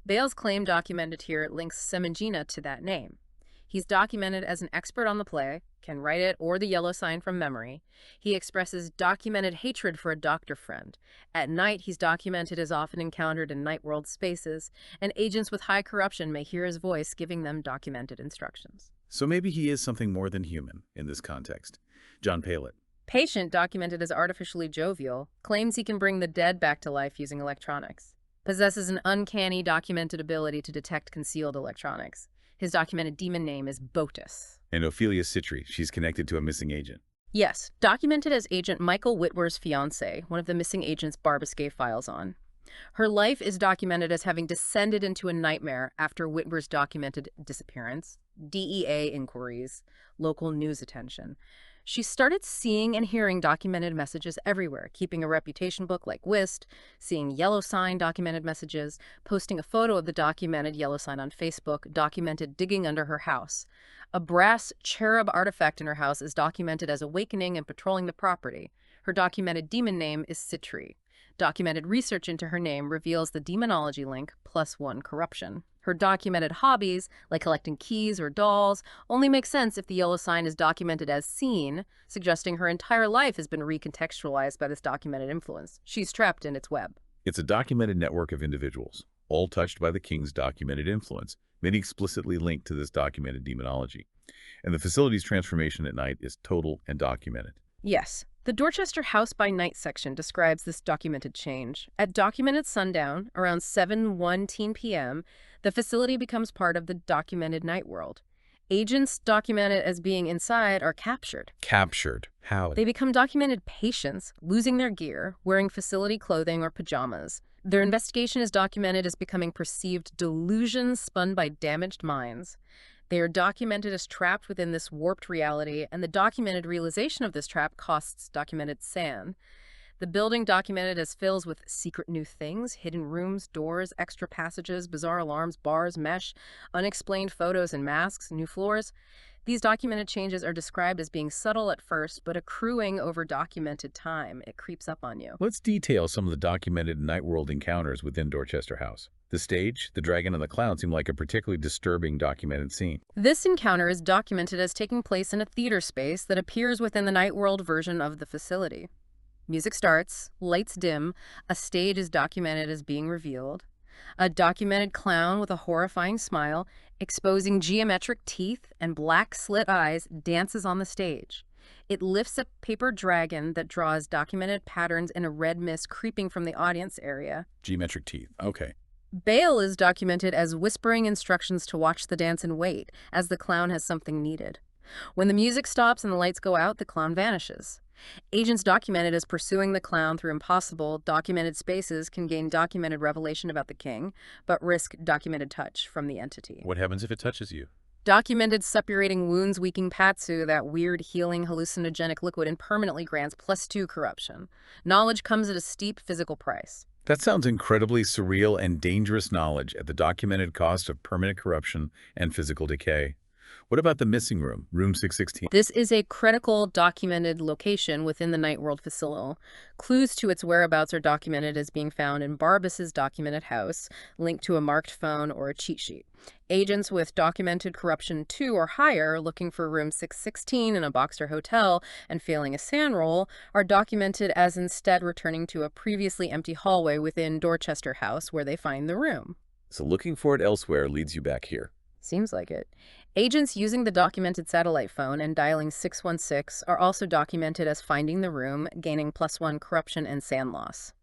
Speaker 2: Bale's claim documented here links Samogina to that name. He's documented as an expert on the play, can write it or the yellow sign from memory. He expresses documented hatred for a doctor friend. At night, he's documented as often encountered in night world spaces, and agents with high corruption may hear his voice giving them documented instructions.
Speaker 1: So maybe he is something more than human in this context. John Palett.
Speaker 2: Patient, documented as artificially jovial, claims he can bring the dead back to life using electronics. Possesses an uncanny documented ability to detect concealed electronics. His documented demon name is Botus.
Speaker 1: And Ophelia Citri, she's connected to a missing agent.
Speaker 2: Yes, documented as Agent Michael Whitwer's fiancée, one of the missing agents Barbus gave files on. Her life is documented as having descended into a nightmare after Whitwer's documented disappearance, DEA inquiries, local news attention. She started seeing and hearing documented messages everywhere, keeping a reputation book like Whist, seeing yellow sign documented messages, posting a photo of the documented yellow sign on Facebook, documented digging under her house. A brass cherub artifact in her house is documented as awakening and patrolling the property. Her documented demon name is Citri. Documented research into her name reveals the demonology link +1 corruption. Her documented hobbies, like collecting keys or dolls, only make sense if the yellow sign is documented as seen, suggesting her entire life has been recontextualized by this documented influence. She's trapped in its web.
Speaker 1: It's a documented network of individuals, all touched by the king's documented influence, many explicitly linked to this documented demonology. And the facility's transformation at night is total and documented.
Speaker 2: Yes. The Dorchester House by Night section describes this documented change. At documented sundown, around 7:1 p.m., the facility becomes part of the documented night world. Agents documented as being inside are captured.
Speaker 1: Captured? How?
Speaker 2: They become documented patients, losing their gear, wearing facility clothing or pajamas. Their investigation is documented as becoming perceived delusions spun by damaged minds. They are documented as trapped within this warped reality, and the documented realization of this trap costs documented SAN. The building documented as fills with secret new things, hidden rooms, doors, extra passages, bizarre alarms, bars, mesh, unexplained photos and masks, new floors. These documented changes are described as being subtle at first, but accruing over documented time. It creeps up on you.
Speaker 1: Let's detail some of the documented night world encounters within Dorchester House. The stage, the dragon, and the clown seem like a particularly disturbing documented scene.
Speaker 2: This encounter is documented as taking place in a theater space that appears within the night world version of the facility. Music starts, lights dim, a stage is documented as being revealed. A documented clown with a horrifying smile, exposing geometric teeth and black slit eyes, dances on the stage. It lifts a paper dragon that draws documented patterns in a red mist creeping from the audience area.
Speaker 1: Geometric teeth. Okay.
Speaker 2: Bail is documented as whispering instructions to watch the dance and wait, as the clown has something needed. When the music stops and the lights go out, the clown vanishes. Agents documented as pursuing the clown through impossible, documented spaces can gain documented revelation about the king, but risk documented touch from the entity.
Speaker 1: What happens if it touches you?
Speaker 2: Documented suppurating wounds weakening patsu, that weird healing hallucinogenic liquid, and permanently grants +2 corruption. Knowledge comes at a steep physical price.
Speaker 1: That sounds incredibly surreal and dangerous knowledge at the documented cost of permanent corruption and physical decay. What about the missing room, room 616?
Speaker 2: This is a critical documented location within the Night World facility. Clues to its whereabouts are documented as being found in Barbas's documented house, linked to a marked phone or a cheat sheet. Agents with documented corruption 2 or higher looking for room 616 in a Boxer hotel and failing a SAN roll are documented as instead returning to a previously empty hallway within Dorchester House where they find the room.
Speaker 1: So looking for it elsewhere leads you back here.
Speaker 2: Seems like it. Agents using the documented satellite phone and dialing 616 are also documented as finding the room, gaining +1 corruption and SAN loss.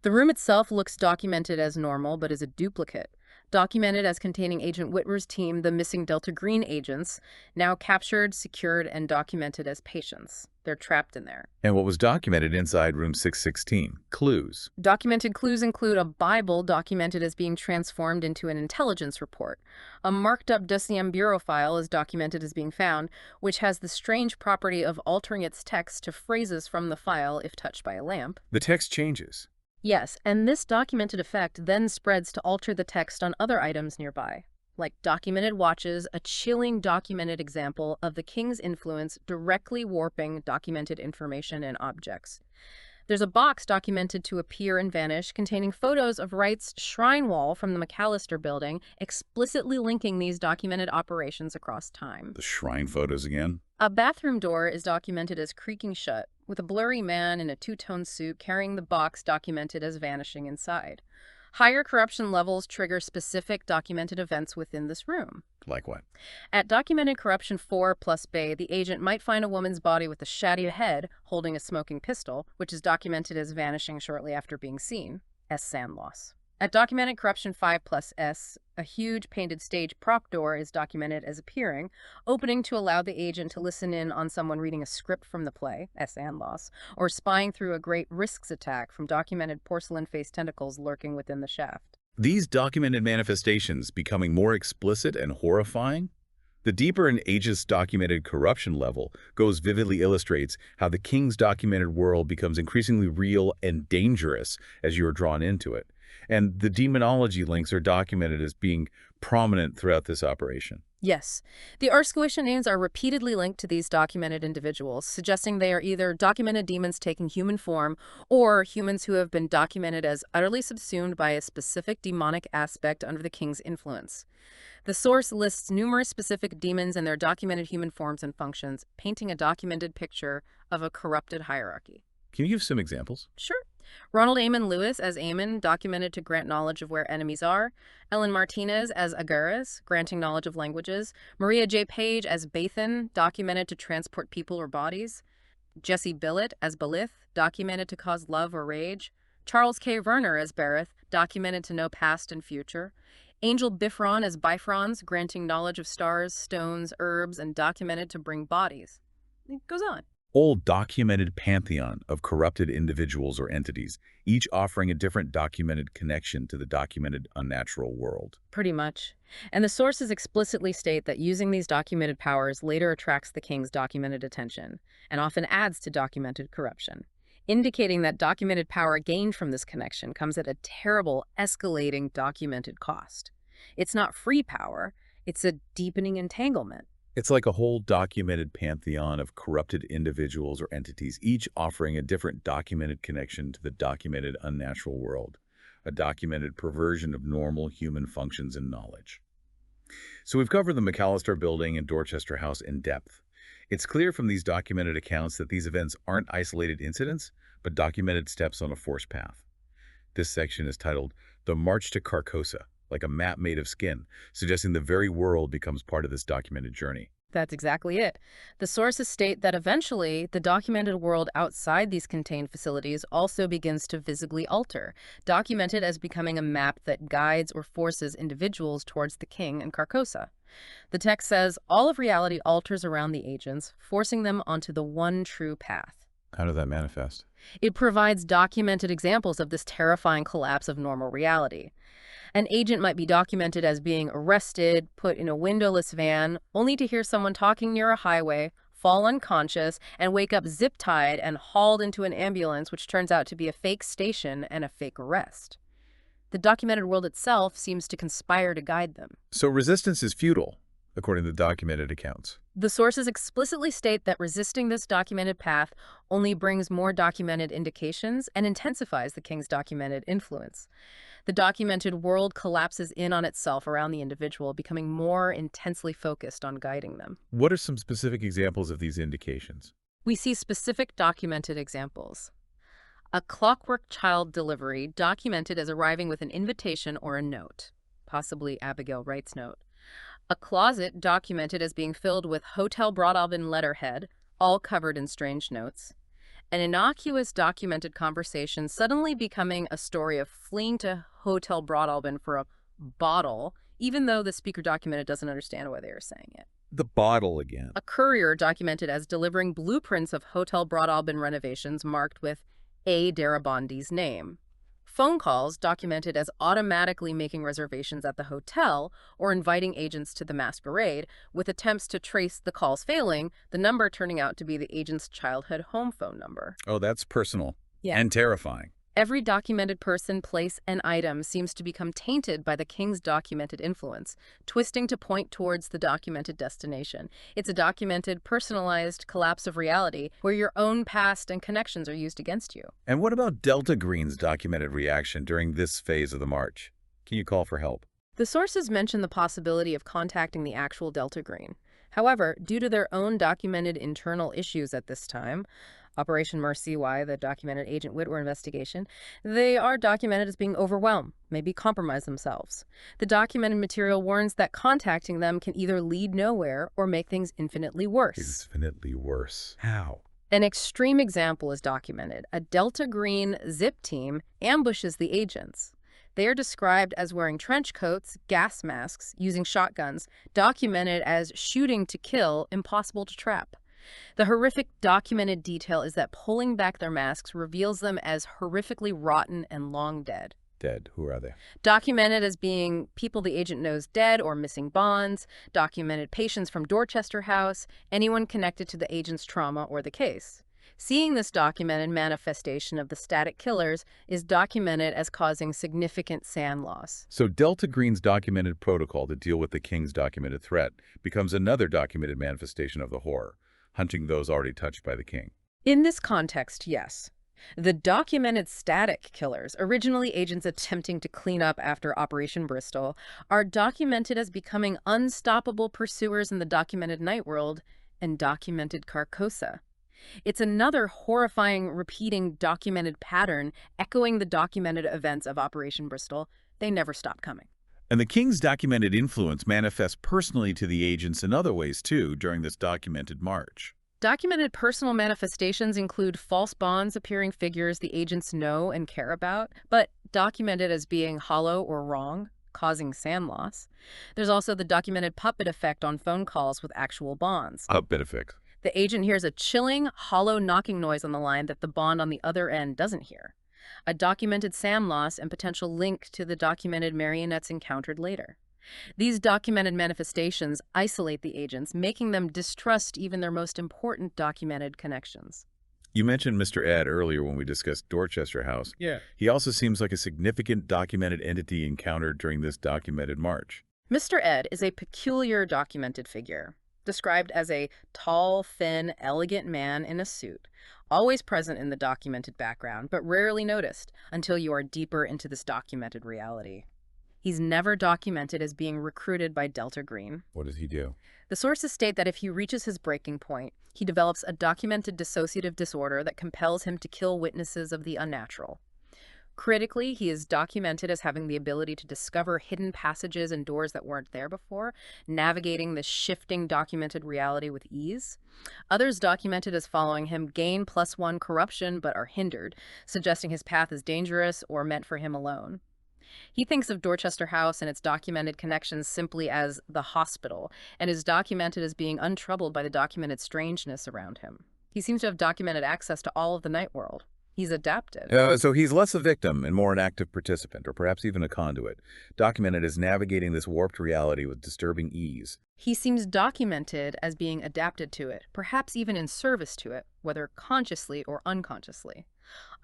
Speaker 2: The room itself looks documented as normal, but is a duplicate. Documented as containing Agent Whitmer's team, the missing Delta Green agents, now captured, secured, and documented as patients. They're trapped in there.
Speaker 1: And what was documented inside room 616? Clues.
Speaker 2: Documented clues include a Bible documented as being transformed into an intelligence report. A marked-up dossier bureau file is documented as being found, which has the strange property of altering its text to phrases from the file if touched by a lamp.
Speaker 1: The text changes.
Speaker 2: Yes, and this documented effect then spreads to alter the text on other items nearby, like documented watches, a chilling documented example of the king's influence directly warping documented information and objects. There's a box documented to appear and vanish containing photos of Wright's shrine wall from the McAllister building, explicitly linking these documented operations across time.
Speaker 1: The shrine photos again?
Speaker 2: A bathroom door is documented as creaking shut, with a blurry man in a two-tone suit carrying the box documented as vanishing inside. Higher corruption levels trigger specific documented events within this room.
Speaker 1: Like what?
Speaker 2: At documented corruption 4 plus Bay, the agent might find a woman's body with a shatty head holding a smoking pistol, which is documented as vanishing shortly after being seen. SAN loss. At documented corruption 5 plus S, a huge painted stage prop door is documented as appearing, opening to allow the agent to listen in on someone reading a script from the play, SAN loss, or spying through a great risks attack from documented porcelain-faced tentacles lurking within the shaft.
Speaker 1: These documented manifestations becoming more explicit and horrifying? The deeper an agent's documented corruption level goes vividly illustrates how the king's documented world becomes increasingly real and dangerous as you are drawn into it. And the demonology links are documented as being prominent throughout this operation.
Speaker 2: Yes, the Ursquisha names are repeatedly linked to these documented individuals, suggesting they are either documented demons taking human form or humans who have been documented as utterly subsumed by a specific demonic aspect under the king's influence. The source lists numerous specific demons and their documented human forms and functions, painting a documented picture of a corrupted hierarchy.
Speaker 1: Can you give some examples?
Speaker 2: Sure. Ronald Amon Lewis as Amon, documented to grant knowledge of where enemies are. Ellen Martinez as Agares, granting knowledge of languages. Maria J. Page as Bathan, documented to transport people or bodies. Jesse Billett as Belith, documented to cause love or rage. Charles K. Werner as Berith, documented to know past and future. Angel Bifron as Bifrons, granting knowledge of stars, stones, herbs, and documented to bring bodies. It goes on.
Speaker 1: Whole documented pantheon of corrupted individuals or entities, each offering a different documented connection to the documented unnatural world.
Speaker 2: Pretty much. And the sources explicitly state that using these documented powers later attracts the king's documented attention, and often adds to documented corruption, indicating that documented power gained from this connection comes at a terrible, escalating documented cost. It's not free power, it's a deepening entanglement.
Speaker 1: It's like a whole documented pantheon of corrupted individuals or entities, each offering a different documented connection to the documented unnatural world, a documented perversion of normal human functions and knowledge. So we've covered the McAllister Building and Dorchester House in depth. It's clear from these documented accounts that these events aren't isolated incidents, but documented steps on a force path. This section is titled The March to Carcosa, like a map made of skin, suggesting the very world becomes part of this documented journey.
Speaker 2: That's exactly it. The sources state that eventually, the documented world outside these contained facilities also begins to visibly alter, documented as becoming a map that guides or forces individuals towards the king and Carcosa. The text says, all of reality alters around the agents, forcing them onto the one true path.
Speaker 1: How does that manifest?
Speaker 2: It provides documented examples of this terrifying collapse of normal reality. An agent might be documented as being arrested, put in a windowless van, only to hear someone talking near a highway, fall unconscious, and wake up zip-tied and hauled into an ambulance, which turns out to be a fake station and a fake arrest. The documented world itself seems to conspire to guide them.
Speaker 1: So resistance is futile, according to documented accounts.
Speaker 2: The sources explicitly state that resisting this documented path only brings more documented indications and intensifies the king's documented influence. The documented world collapses in on itself around the individual, becoming more intensely focused on guiding them.
Speaker 1: What are some specific examples of these indications?
Speaker 2: We see specific documented examples. A clockwork child delivery documented as arriving with an invitation or a note, possibly Abigail Wright's note. A closet documented as being filled with Hotel Broadalbin letterhead, all covered in strange notes. An innocuous documented conversation suddenly becoming a story of fleeing to Hotel Broadalbin for a bottle, even though the speaker documented doesn't understand why they are saying it.
Speaker 1: The bottle again.
Speaker 2: A courier documented as delivering blueprints of Hotel Broadalbin renovations marked with A. Darabondi's name. Phone calls documented as automatically making reservations at the hotel or inviting agents to the masquerade, with attempts to trace the calls failing, the number turning out to be the agent's childhood home phone number.
Speaker 1: Oh, that's personal.
Speaker 2: Yeah.
Speaker 1: And terrifying.
Speaker 2: Every documented person, place, and item seems to become tainted by the king's documented influence, twisting to point towards the documented destination. It's a documented, personalized collapse of reality where your own past and connections are used against you.
Speaker 1: And what about Delta Green's documented reaction during this phase of the march? Can you call for help?
Speaker 2: The sources mention the possibility of contacting the actual Delta Green. However, due to their own documented internal issues at this time, Operation Mercy Y, the documented Agent Whitwer investigation, they are documented as being overwhelmed, maybe compromise themselves. The documented material warns that contacting them can either lead nowhere or make things infinitely worse.
Speaker 1: Infinitely worse. How?
Speaker 2: An extreme example is documented. A Delta Green zip team ambushes the agents. They are described as wearing trench coats, gas masks, using shotguns, documented as shooting to kill, impossible to trap. The horrific documented detail is that pulling back their masks reveals them as horrifically rotten and long dead.
Speaker 1: Dead. Who are they?
Speaker 2: Documented as being people the agent knows dead or missing bonds, documented patients from Dorchester House, anyone connected to the agent's trauma or the case. Seeing this documented manifestation of the static killers is documented as causing significant SAN loss.
Speaker 1: So Delta Green's documented protocol to deal with the king's documented threat becomes another documented manifestation of the horror, hunting those already touched by the king.
Speaker 2: In this context, yes. The documented static killers, originally agents attempting to clean up after Operation Bristol, are documented as becoming unstoppable pursuers in the documented night world and documented Carcosa. It's another horrifying, repeating documented pattern echoing the documented events of Operation Bristol. They never stop coming.
Speaker 1: And the king's documented influence manifests personally to the agents in other ways, too, during this documented march.
Speaker 2: Documented personal manifestations include false bonds appearing figures the agents know and care about, but documented as being hollow or wrong, causing SAN loss. There's also the documented puppet effect on phone calls with actual bonds.
Speaker 1: Puppet effect.
Speaker 2: The agent hears a chilling, hollow knocking noise on the line that the bond on the other end doesn't hear. A documented SAN loss and potential link to the documented marionettes encountered later. These documented manifestations isolate the agents, making them distrust even their most important documented connections.
Speaker 1: You mentioned Mr. Ed earlier when we discussed Dorchester House.
Speaker 3: Yeah.
Speaker 1: He also seems like a significant documented entity encountered during this documented march.
Speaker 2: Mr. Ed is a peculiar documented figure, described as a tall, thin, elegant man in a suit, always present in the documented background, but rarely noticed until you are deeper into this documented reality. He's never documented as being recruited by Delta Green.
Speaker 1: What does he do?
Speaker 2: The sources state that if he reaches his breaking point, he develops a documented dissociative disorder that compels him to kill witnesses of the unnatural. Critically, he is documented as having the ability to discover hidden passages and doors that weren't there before, navigating this shifting documented reality with ease. Others documented as following him gain +1 corruption but are hindered, suggesting his path is dangerous or meant for him alone. He thinks of Dorchester House and its documented connections simply as the hospital, and is documented as being untroubled by the documented strangeness around him. He seems to have documented access to all of the night world. He's adapted.
Speaker 1: So he's less a victim and more an active participant, or perhaps even a conduit, documented as navigating this warped reality with disturbing ease.
Speaker 2: He seems documented as being adapted to it, perhaps even in service to it, whether consciously or unconsciously.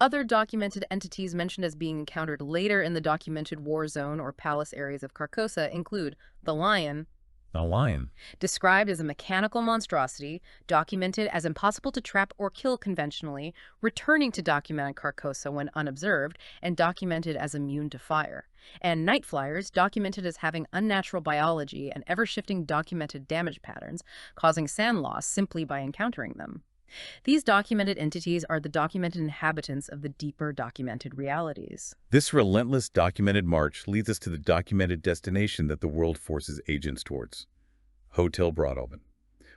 Speaker 2: Other documented entities mentioned as being encountered later in the documented war zone or palace areas of Carcosa include the lion,
Speaker 1: A lion.
Speaker 2: described as a mechanical monstrosity, documented as impossible to trap or kill conventionally, returning to documented Carcosa when unobserved, and documented as immune to fire. And night flyers, documented as having unnatural biology and ever-shifting documented damage patterns, causing SAN loss simply by encountering them. These documented entities are the documented inhabitants of the deeper documented realities.
Speaker 1: This relentless documented march leads us to the documented destination that the world forces agents towards. Hotel Broadalbin.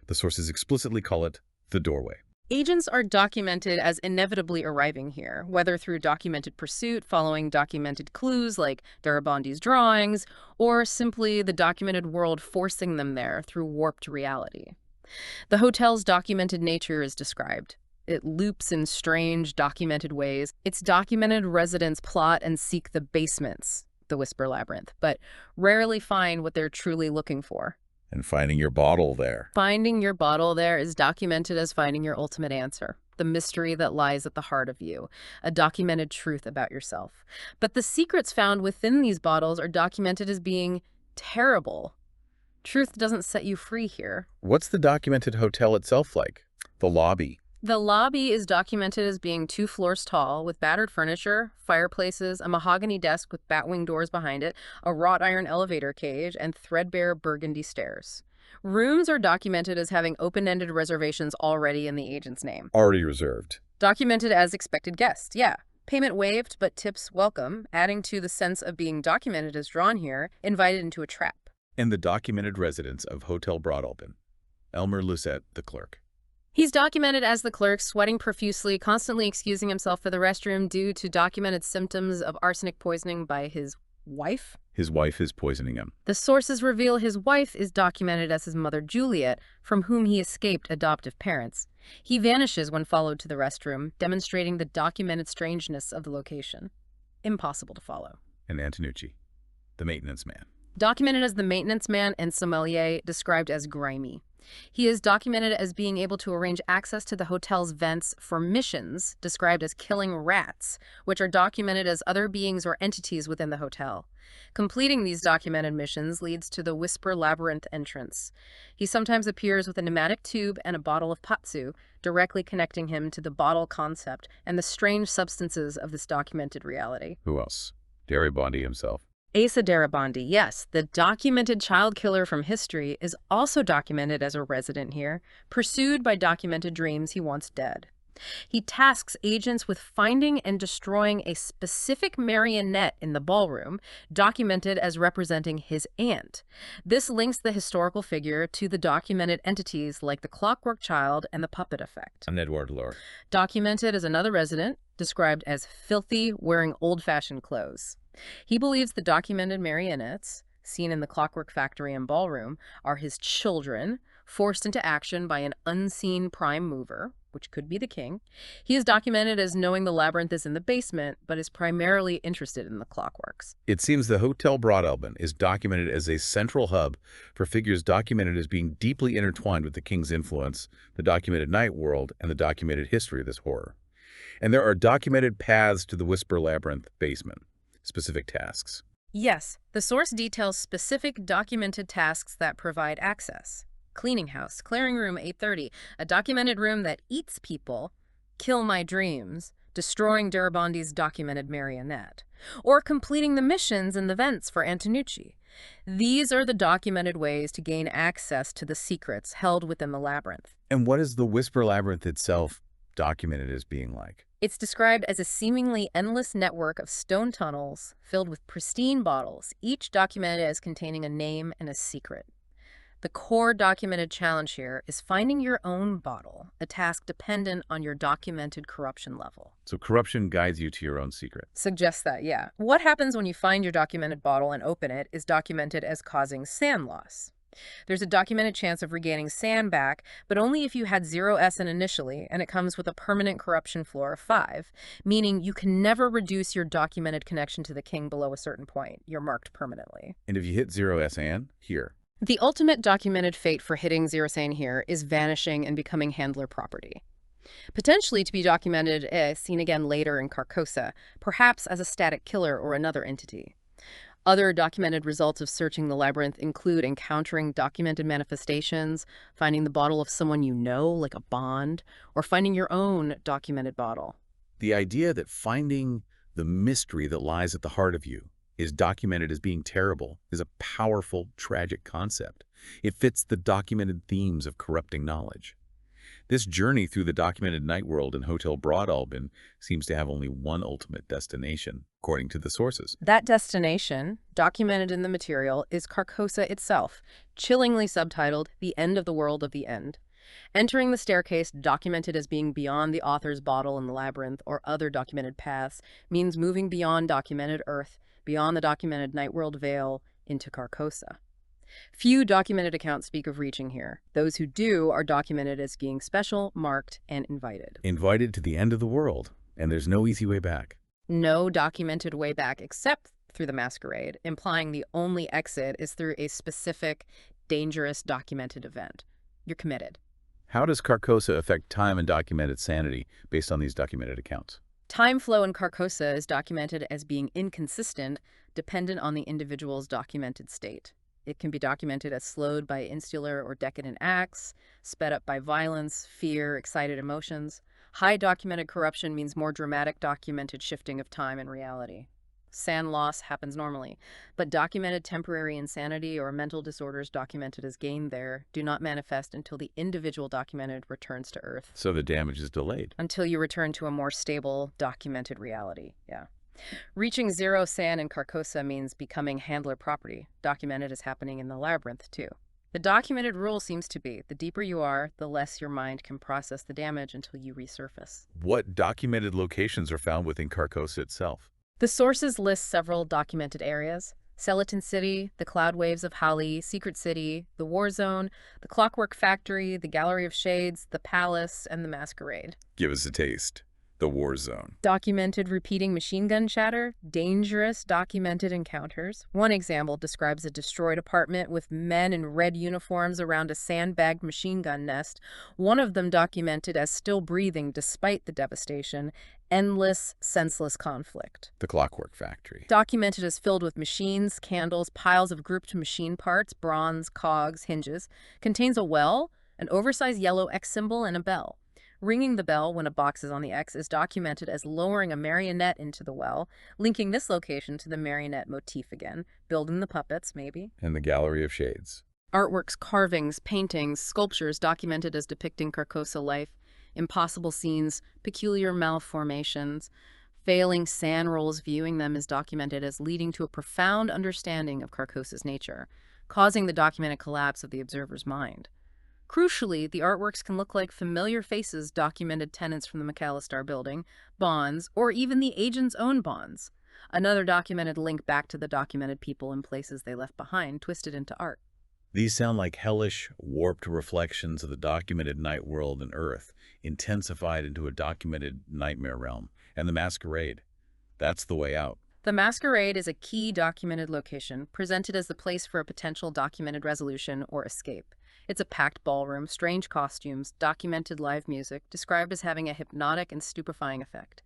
Speaker 1: The sources explicitly call it the doorway.
Speaker 2: Agents are documented as inevitably arriving here, whether through documented pursuit following documented clues like Darabondi's drawings, or simply the documented world forcing them there through warped reality. The hotel's documented nature is described. It loops in strange, documented ways. Its documented residents plot and seek the basements, the Whisper Labyrinth, but rarely find what they're truly looking for.
Speaker 1: And finding your bottle there.
Speaker 2: Finding your bottle there is documented as finding your ultimate answer, the mystery that lies at the heart of you, a documented truth about yourself. But the secrets found within these bottles are documented as being terrible. Truth doesn't set you free here.
Speaker 1: What's the documented hotel itself like? The lobby.
Speaker 2: The lobby is documented as being 2 floors tall, with battered furniture, fireplaces, a mahogany desk with batwing doors behind it, a wrought iron elevator cage, and threadbare burgundy stairs. Rooms are documented as having open-ended reservations already in the agent's name.
Speaker 1: Already reserved.
Speaker 2: Documented as expected guests, yeah. Payment waived, but tips welcome, adding to the sense of being documented as drawn here, invited into a trap.
Speaker 1: And the documented residents of Hotel Broadalbin. Elmer Lucette, the clerk.
Speaker 2: He's documented as the clerk, sweating profusely, constantly excusing himself for the restroom due to documented symptoms of arsenic poisoning by his wife.
Speaker 1: His wife is poisoning him.
Speaker 2: The sources reveal his wife is documented as his mother Juliet, from whom he escaped adoptive parents. He vanishes when followed to the restroom, demonstrating the documented strangeness of the location. Impossible to follow.
Speaker 1: and Antonucci, the maintenance man.
Speaker 2: Documented as the maintenance man and sommelier, described as grimy. He is documented as being able to arrange access to the hotel's vents for missions, described as killing rats, which are documented as other beings or entities within the hotel. Completing these documented missions leads to the Whisper Labyrinth entrance. He sometimes appears with a pneumatic tube and a bottle of patsu, directly connecting him to the bottle concept and the strange substances of this documented reality.
Speaker 1: Who else? Garibaldi himself.
Speaker 2: Asa Darabandi, yes, the documented child killer from history, is also documented as a resident here, pursued by documented dreams he wants dead. He tasks agents with finding and destroying a specific marionette in the ballroom, documented as representing his aunt. This links the historical figure to the documented entities like the Clockwork Child and the Puppet Effect.
Speaker 1: I'm Edward Lore.
Speaker 2: Documented as another resident, described as filthy, wearing old-fashioned clothes. He believes the documented marionettes, seen in the Clockwork Factory and ballroom, are his children, forced into action by an unseen prime mover, which could be the king. He is documented as knowing the labyrinth is in the basement, but is primarily interested in the clockworks.
Speaker 1: It seems the Hotel Broadalbin is documented as a central hub for figures documented as being deeply intertwined with the king's influence, the documented night world, and the documented history of this horror. And there are documented paths to the Whisper Labyrinth basement, specific tasks.
Speaker 2: Yes, the source details specific documented tasks that provide access. Cleaning house, clearing room 830, a documented room that eats people, kill my dreams, destroying Darabandi's documented marionette, or completing the missions in the vents for Antonucci. These are the documented ways to gain access to the secrets held within the labyrinth.
Speaker 1: And what is the Whisper Labyrinth itself documented as being like?
Speaker 2: It's described as a seemingly endless network of stone tunnels filled with pristine bottles, each documented as containing a name and a secret. The core documented challenge here is finding your own bottle, a task dependent on your documented corruption level.
Speaker 1: So corruption guides you to your own secret.
Speaker 2: Suggests that, yeah. What happens when you find your documented bottle and open it is documented as causing sand loss. There's a documented chance of regaining sand back, but only if you had 0 SN initially, and it comes with a permanent corruption floor of 5, meaning you can never reduce your documented connection to the king below a certain point. You're marked permanently.
Speaker 1: And if you hit 0 SN, here.
Speaker 2: The ultimate documented fate for hitting 0 SN here is vanishing and becoming handler property. Potentially to be documented, seen again later in Carcosa, perhaps as a static killer or another entity. Other documented results of searching the labyrinth include encountering documented manifestations, finding the bottle of someone you know, like a bond, or finding your own documented bottle.
Speaker 1: The idea that finding the mystery that lies at the heart of you is documented as being terrible is a powerful, tragic concept. It fits the documented themes of corrupting knowledge. This journey through the documented night world in Hotel Broadalbin seems to have only one ultimate destination, according to the sources.
Speaker 2: That destination, documented in the material, is Carcosa itself, chillingly subtitled The End of the World of the End. Entering the staircase, documented as being beyond the author's bottle in the labyrinth or other documented paths, means moving beyond documented Earth, beyond the documented night world veil, into Carcosa. Few documented accounts speak of reaching here. Those who do are documented as being special, marked, and invited.
Speaker 1: Invited to the end of the world, and there's no easy way back.
Speaker 2: No documented way back except through the masquerade, implying the only exit is through a specific, dangerous documented event. You're committed.
Speaker 1: How does Carcosa affect time and documented sanity based on these documented accounts?
Speaker 2: Time flow in Carcosa is documented as being inconsistent, dependent on the individual's documented state. It can be documented as slowed by insular or decadent acts, sped up by violence, fear, excited emotions. High documented corruption means more dramatic documented shifting of time and reality. Sand loss happens normally, but documented temporary insanity or mental disorders documented as gained there do not manifest until the individual documented returns to Earth.
Speaker 1: So the damage is delayed.
Speaker 2: Until you return to a more stable, documented reality, yeah. Reaching 0 SN in Carcosa means becoming handler property, documented as happening in the labyrinth, too. The documented rule seems to be, the deeper you are, the less your mind can process the damage until you resurface.
Speaker 1: What documented locations are found within Carcosa itself?
Speaker 2: The sources list several documented areas: Skeleton City, the Cloud Waves of Hali, Secret City, the War Zone, the Clockwork Factory, the Gallery of Shades, the Palace, and the Masquerade.
Speaker 1: Give us a taste. The war zone.
Speaker 2: Documented repeating machine gun chatter, dangerous documented encounters. One example describes a destroyed apartment with men in red uniforms around a sandbagged machine gun nest, one of them documented as still breathing despite the devastation. Endless, senseless conflict.
Speaker 1: The Clockwork Factory.
Speaker 2: Documented as filled with machines, candles, piles of grouped machine parts, bronze, cogs, hinges. Contains a well, an oversized yellow X symbol, and a bell. Ringing the bell when a box is on the X is documented as lowering a marionette into the well, linking this location to the marionette motif again, building the puppets, maybe.
Speaker 1: And the Gallery of Shades.
Speaker 2: Artworks, carvings, paintings, sculptures documented as depicting Carcosa life, impossible scenes, peculiar malformations. Failing sand rolls viewing them is documented as leading to a profound understanding of Carcosa's nature, causing the documented collapse of the observer's mind. Crucially, the artworks can look like familiar faces, documented tenants from the McAllister building, bonds, or even the agent's own bonds. Another documented link back to the documented people and places they left behind, twisted into art.
Speaker 1: These sound like hellish, warped reflections of the documented night world and Earth, intensified into a documented nightmare realm. And the masquerade. That's the way out.
Speaker 2: The masquerade is a key documented location, presented as the place for a potential documented resolution or escape. It's a packed ballroom, strange costumes, documented live music, described as having a hypnotic and stupefying effect.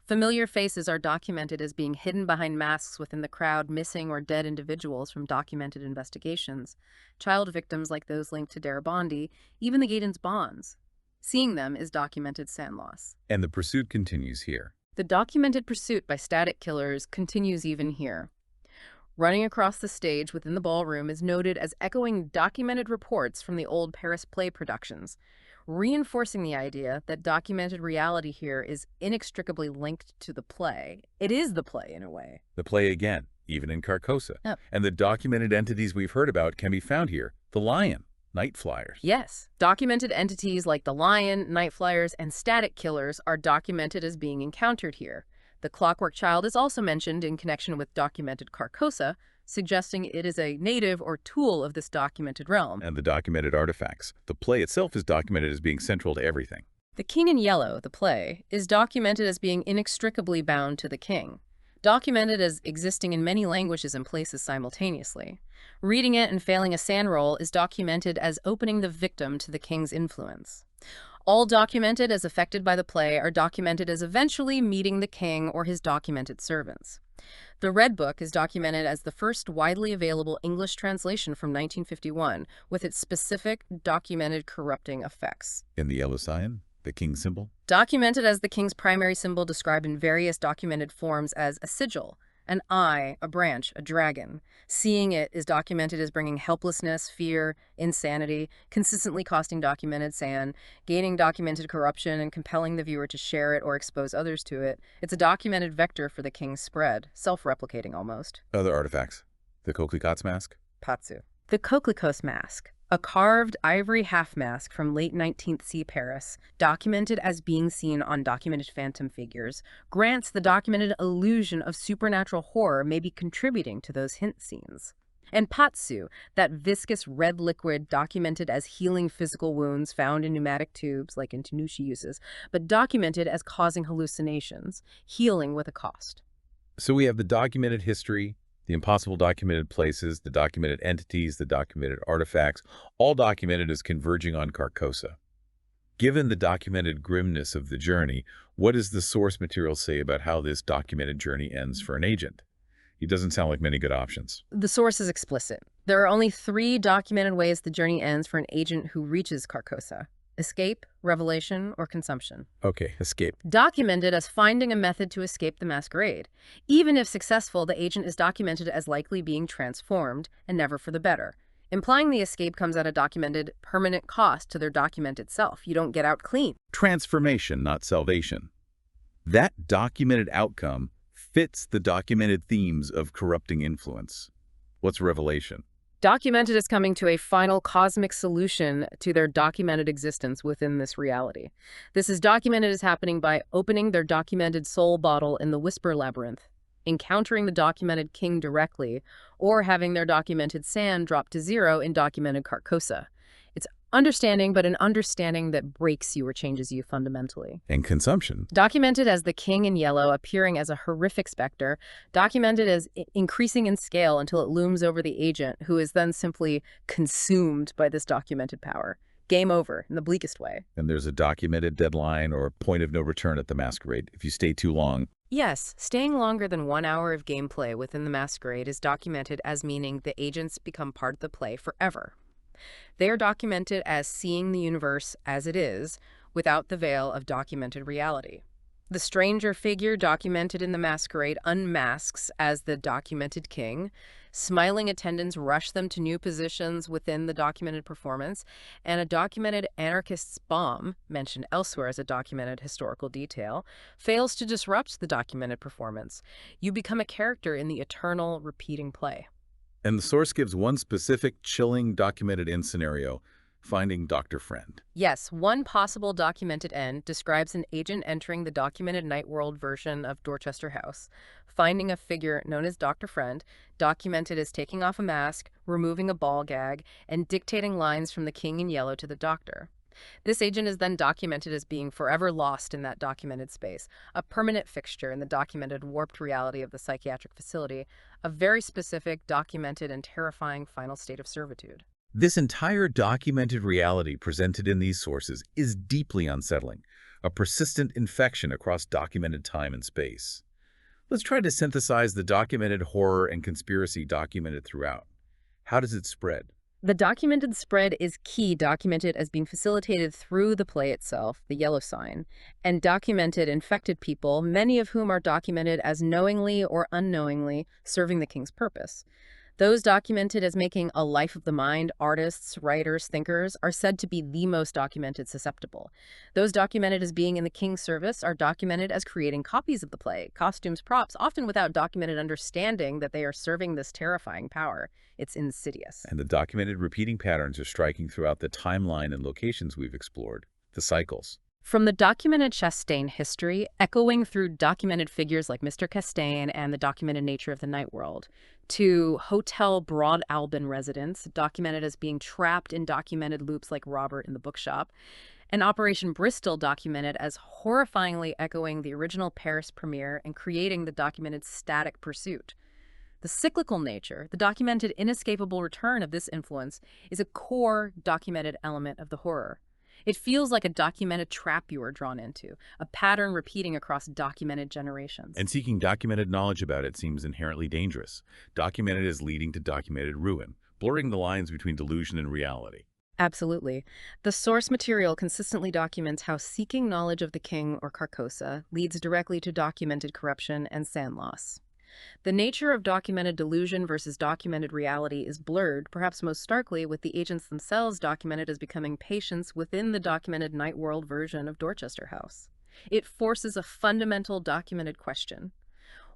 Speaker 2: Familiar faces are documented as being hidden behind masks within the crowd, missing or dead individuals from documented investigations. Child victims like those linked to Darabondi, even the Gaydon's bonds. Seeing them is documented sand loss.
Speaker 1: And the pursuit continues here.
Speaker 2: The documented pursuit by static killers continues even here. Running across the stage within the ballroom is noted as echoing documented reports from the old Paris play productions, reinforcing the idea that documented reality here is inextricably linked to the play. It is the play, in a way.
Speaker 1: The play again, even in Carcosa.
Speaker 2: Yep.
Speaker 1: And the documented entities we've heard about can be found here. The lion, night flyers.
Speaker 2: Yes. Documented entities like the lion, night flyers, and static killers are documented as being encountered here. The Clockwork Child is also mentioned in connection with documented Carcosa, suggesting it is a native or tool of this documented realm.
Speaker 1: And the documented artifacts. The play itself is documented as being central to everything.
Speaker 2: The King in Yellow, the play, is documented as being inextricably bound to the king, documented as existing in many languages and places simultaneously. Reading it and failing a sand roll is documented as opening the victim to the king's influence. All documented as affected by the play are documented as eventually meeting the king or his documented servants. The Red Book is documented as the first widely available English translation from 1951, with its specific documented corrupting effects.
Speaker 1: In the yellow cyan, the king's symbol.
Speaker 2: Documented as the king's primary symbol, described in various documented forms as a sigil, an eye, a branch, a dragon. Seeing it is documented as bringing helplessness, fear, insanity, consistently costing documented sand, gaining documented corruption, and compelling the viewer to share it or expose others to it. It's a documented vector for the king's spread, self-replicating almost.
Speaker 1: Other artifacts. The Coquelicot's mask.
Speaker 2: Patsu. The Coquelicot's mask, a carved ivory half mask from late 19th century Paris, documented as being seen on documented phantom figures, grants the documented illusion of supernatural horror may be contributing to those hint scenes. And patsu, that viscous red liquid documented as healing physical wounds found in pneumatic tubes, like in Tanushi uses, but documented as causing hallucinations, healing with a cost.
Speaker 1: So we have the documented history, the impossible documented places, the documented entities, the documented artifacts, all documented as converging on Carcosa. Given the documented grimness of the journey, what does the source material say about how this documented journey ends for an agent? It doesn't sound like many good options.
Speaker 2: The source is explicit. There are only 3 documented ways the journey ends for an agent who reaches Carcosa: escape, revelation, or consumption.
Speaker 1: Okay, escape.
Speaker 2: Documented as finding a method to escape the masquerade. Even if successful, the agent is documented as likely being transformed, and never for the better, implying the escape comes at a documented permanent cost to their documented self. You don't get out clean.
Speaker 1: Transformation, not salvation. That documented outcome fits the documented themes of corrupting influence. What's revelation?
Speaker 2: Documented as coming to a final cosmic solution to their documented existence within this reality. This is documented as happening by opening their documented soul bottle in the Whisper Labyrinth, encountering the documented king directly, or having their documented sand drop to 0 in documented Carcosa. It's Understanding, but an understanding that breaks you or changes you fundamentally.
Speaker 1: And consumption.
Speaker 2: Documented as the King in Yellow appearing as a horrific specter, documented as increasing in scale until it looms over the agent, who is then simply consumed by this documented power. Game over, in the bleakest way.
Speaker 1: And there's a documented deadline or point of no return at the masquerade if you stay too long.
Speaker 2: Yes, staying longer than 1 hour of gameplay within the masquerade is documented as meaning the agents become part of the play forever. They are documented as seeing the universe as it is, without the veil of documented reality. The stranger figure documented in the masquerade unmasks as the documented king. Smiling attendants rush them to new positions within the documented performance, and a documented anarchist's bomb, mentioned elsewhere as a documented historical detail, fails to disrupt the documented performance. You become a character in the eternal, repeating play.
Speaker 1: And the source gives one specific, chilling, documented end scenario, finding Dr. Friend.
Speaker 2: Yes, one possible documented end describes an agent entering the documented Night World version of Dorchester House, finding a figure known as Dr. Friend, documented as taking off a mask, removing a ball gag, and dictating lines from the King in Yellow to the Doctor. This agent is then documented as being forever lost in that documented space, a permanent fixture in the documented warped reality of the psychiatric facility, a very specific, documented, and terrifying final state of servitude.
Speaker 1: This entire documented reality presented in these sources is deeply unsettling, a persistent infection across documented time and space. Let's try to synthesize the documented horror and conspiracy documented throughout. How does it spread?
Speaker 2: The documented spread is key, documented as being facilitated through the play itself, the yellow sign, and documented infected people, many of whom are documented as knowingly or unknowingly serving the king's purpose. Those documented as making a life of the mind, artists, writers, thinkers, are said to be the most documented susceptible. Those documented as being in the king's service are documented as creating copies of the play, costumes, props, often without documented understanding that they are serving this terrifying power. It's insidious.
Speaker 1: And the documented repeating patterns are striking throughout the timeline and locations we've explored, the cycles.
Speaker 2: From the documented Chastain history, echoing through documented figures like Mr. Chastain and the documented nature of the night world, to Hotel Broad Albin residents, documented as being trapped in documented loops like Robert in the bookshop, and Operation Bristol documented as horrifyingly echoing the original Paris premiere and creating the documented static pursuit. The cyclical nature, the documented inescapable return of this influence, is a core documented element of the horror. It feels like a documented trap you are drawn into, a pattern repeating across documented generations.
Speaker 1: And seeking documented knowledge about it seems inherently dangerous. Documented as leading to documented ruin, blurring the lines between delusion and reality.
Speaker 2: Absolutely. The source material consistently documents how seeking knowledge of the king or Carcosa leads directly to documented corruption and sand loss. The nature of documented delusion versus documented reality is blurred, perhaps most starkly, with the agents themselves documented as becoming patients within the documented Night World version of Dorchester House. It forces a fundamental documented question.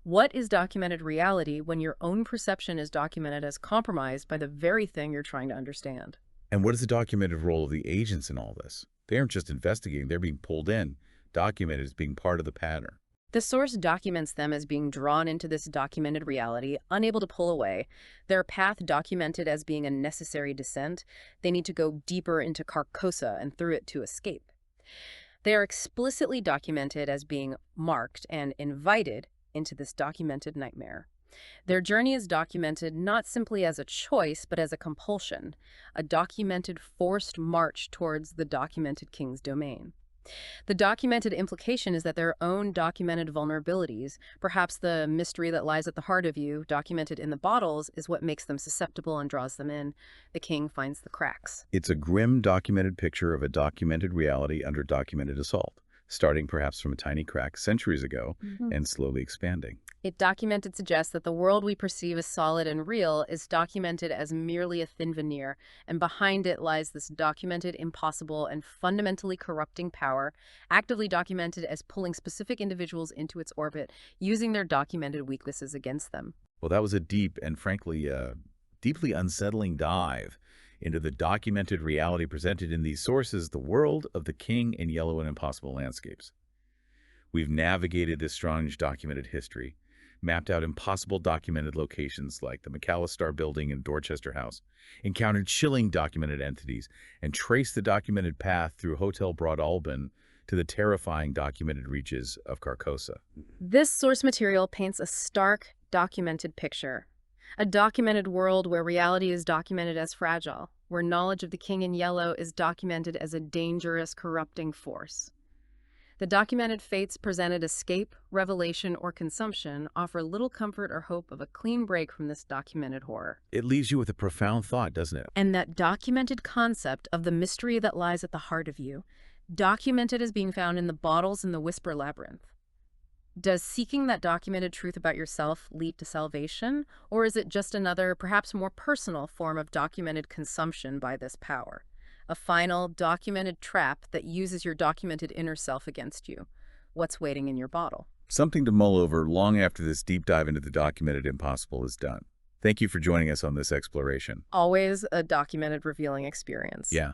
Speaker 2: What is documented reality when your own perception is documented as compromised by the very thing you're trying to understand?
Speaker 1: And what is the documented role of the agents in all this? They aren't just investigating, they're being pulled in, documented as being part of the pattern.
Speaker 2: The source documents them as being drawn into this documented reality, unable to pull away. Their path documented as being a necessary descent. They need to go deeper into Carcosa and through it to escape. They are explicitly documented as being marked and invited into this documented nightmare. Their journey is documented not simply as a choice, but as a compulsion, a documented forced march towards the documented king's domain. The documented implication is that their own documented vulnerabilities, perhaps the mystery that lies at the heart of you, documented in the bottles, is what makes them susceptible and draws them in. The king finds the cracks.
Speaker 1: It's a grim documented picture of a documented reality under documented assault, starting perhaps from a tiny crack centuries ago and slowly expanding.
Speaker 2: It documented suggests that the world we perceive as solid and real is documented as merely a thin veneer, and behind it lies this documented, impossible, and fundamentally corrupting power, actively documented as pulling specific individuals into its orbit, using their documented weaknesses against them.
Speaker 1: Well, that was a deep and frankly deeply unsettling dive into the documented reality presented in these sources, the world of the King in Yellow and Impossible landscapes. We've navigated this strange documented history, mapped out impossible documented locations like the McAllister Building in Dorchester House, encountered chilling documented entities, and traced the documented path through Hotel Broad Alban to the terrifying documented reaches of Carcosa.
Speaker 2: This source material paints a stark, documented picture. A documented world where reality is documented as fragile, where knowledge of the King in Yellow is documented as a dangerous, corrupting force. The documented fates presented escape, revelation, or consumption offer little comfort or hope of a clean break from this documented horror.
Speaker 1: It leaves you with a profound thought, doesn't it?
Speaker 2: And that documented concept of the mystery that lies at the heart of you, documented as being found in the bottles in the Whisper Labyrinth. Does seeking that documented truth about yourself lead to salvation, or is it just another, perhaps more personal form of documented consumption by this power? A final, documented trap that uses your documented inner self against you. What's waiting in your bottle?
Speaker 1: Something to mull over long after this deep dive into the documented impossible is done. Thank you for joining us on this exploration.
Speaker 2: Always a documented, revealing experience.
Speaker 1: Yeah.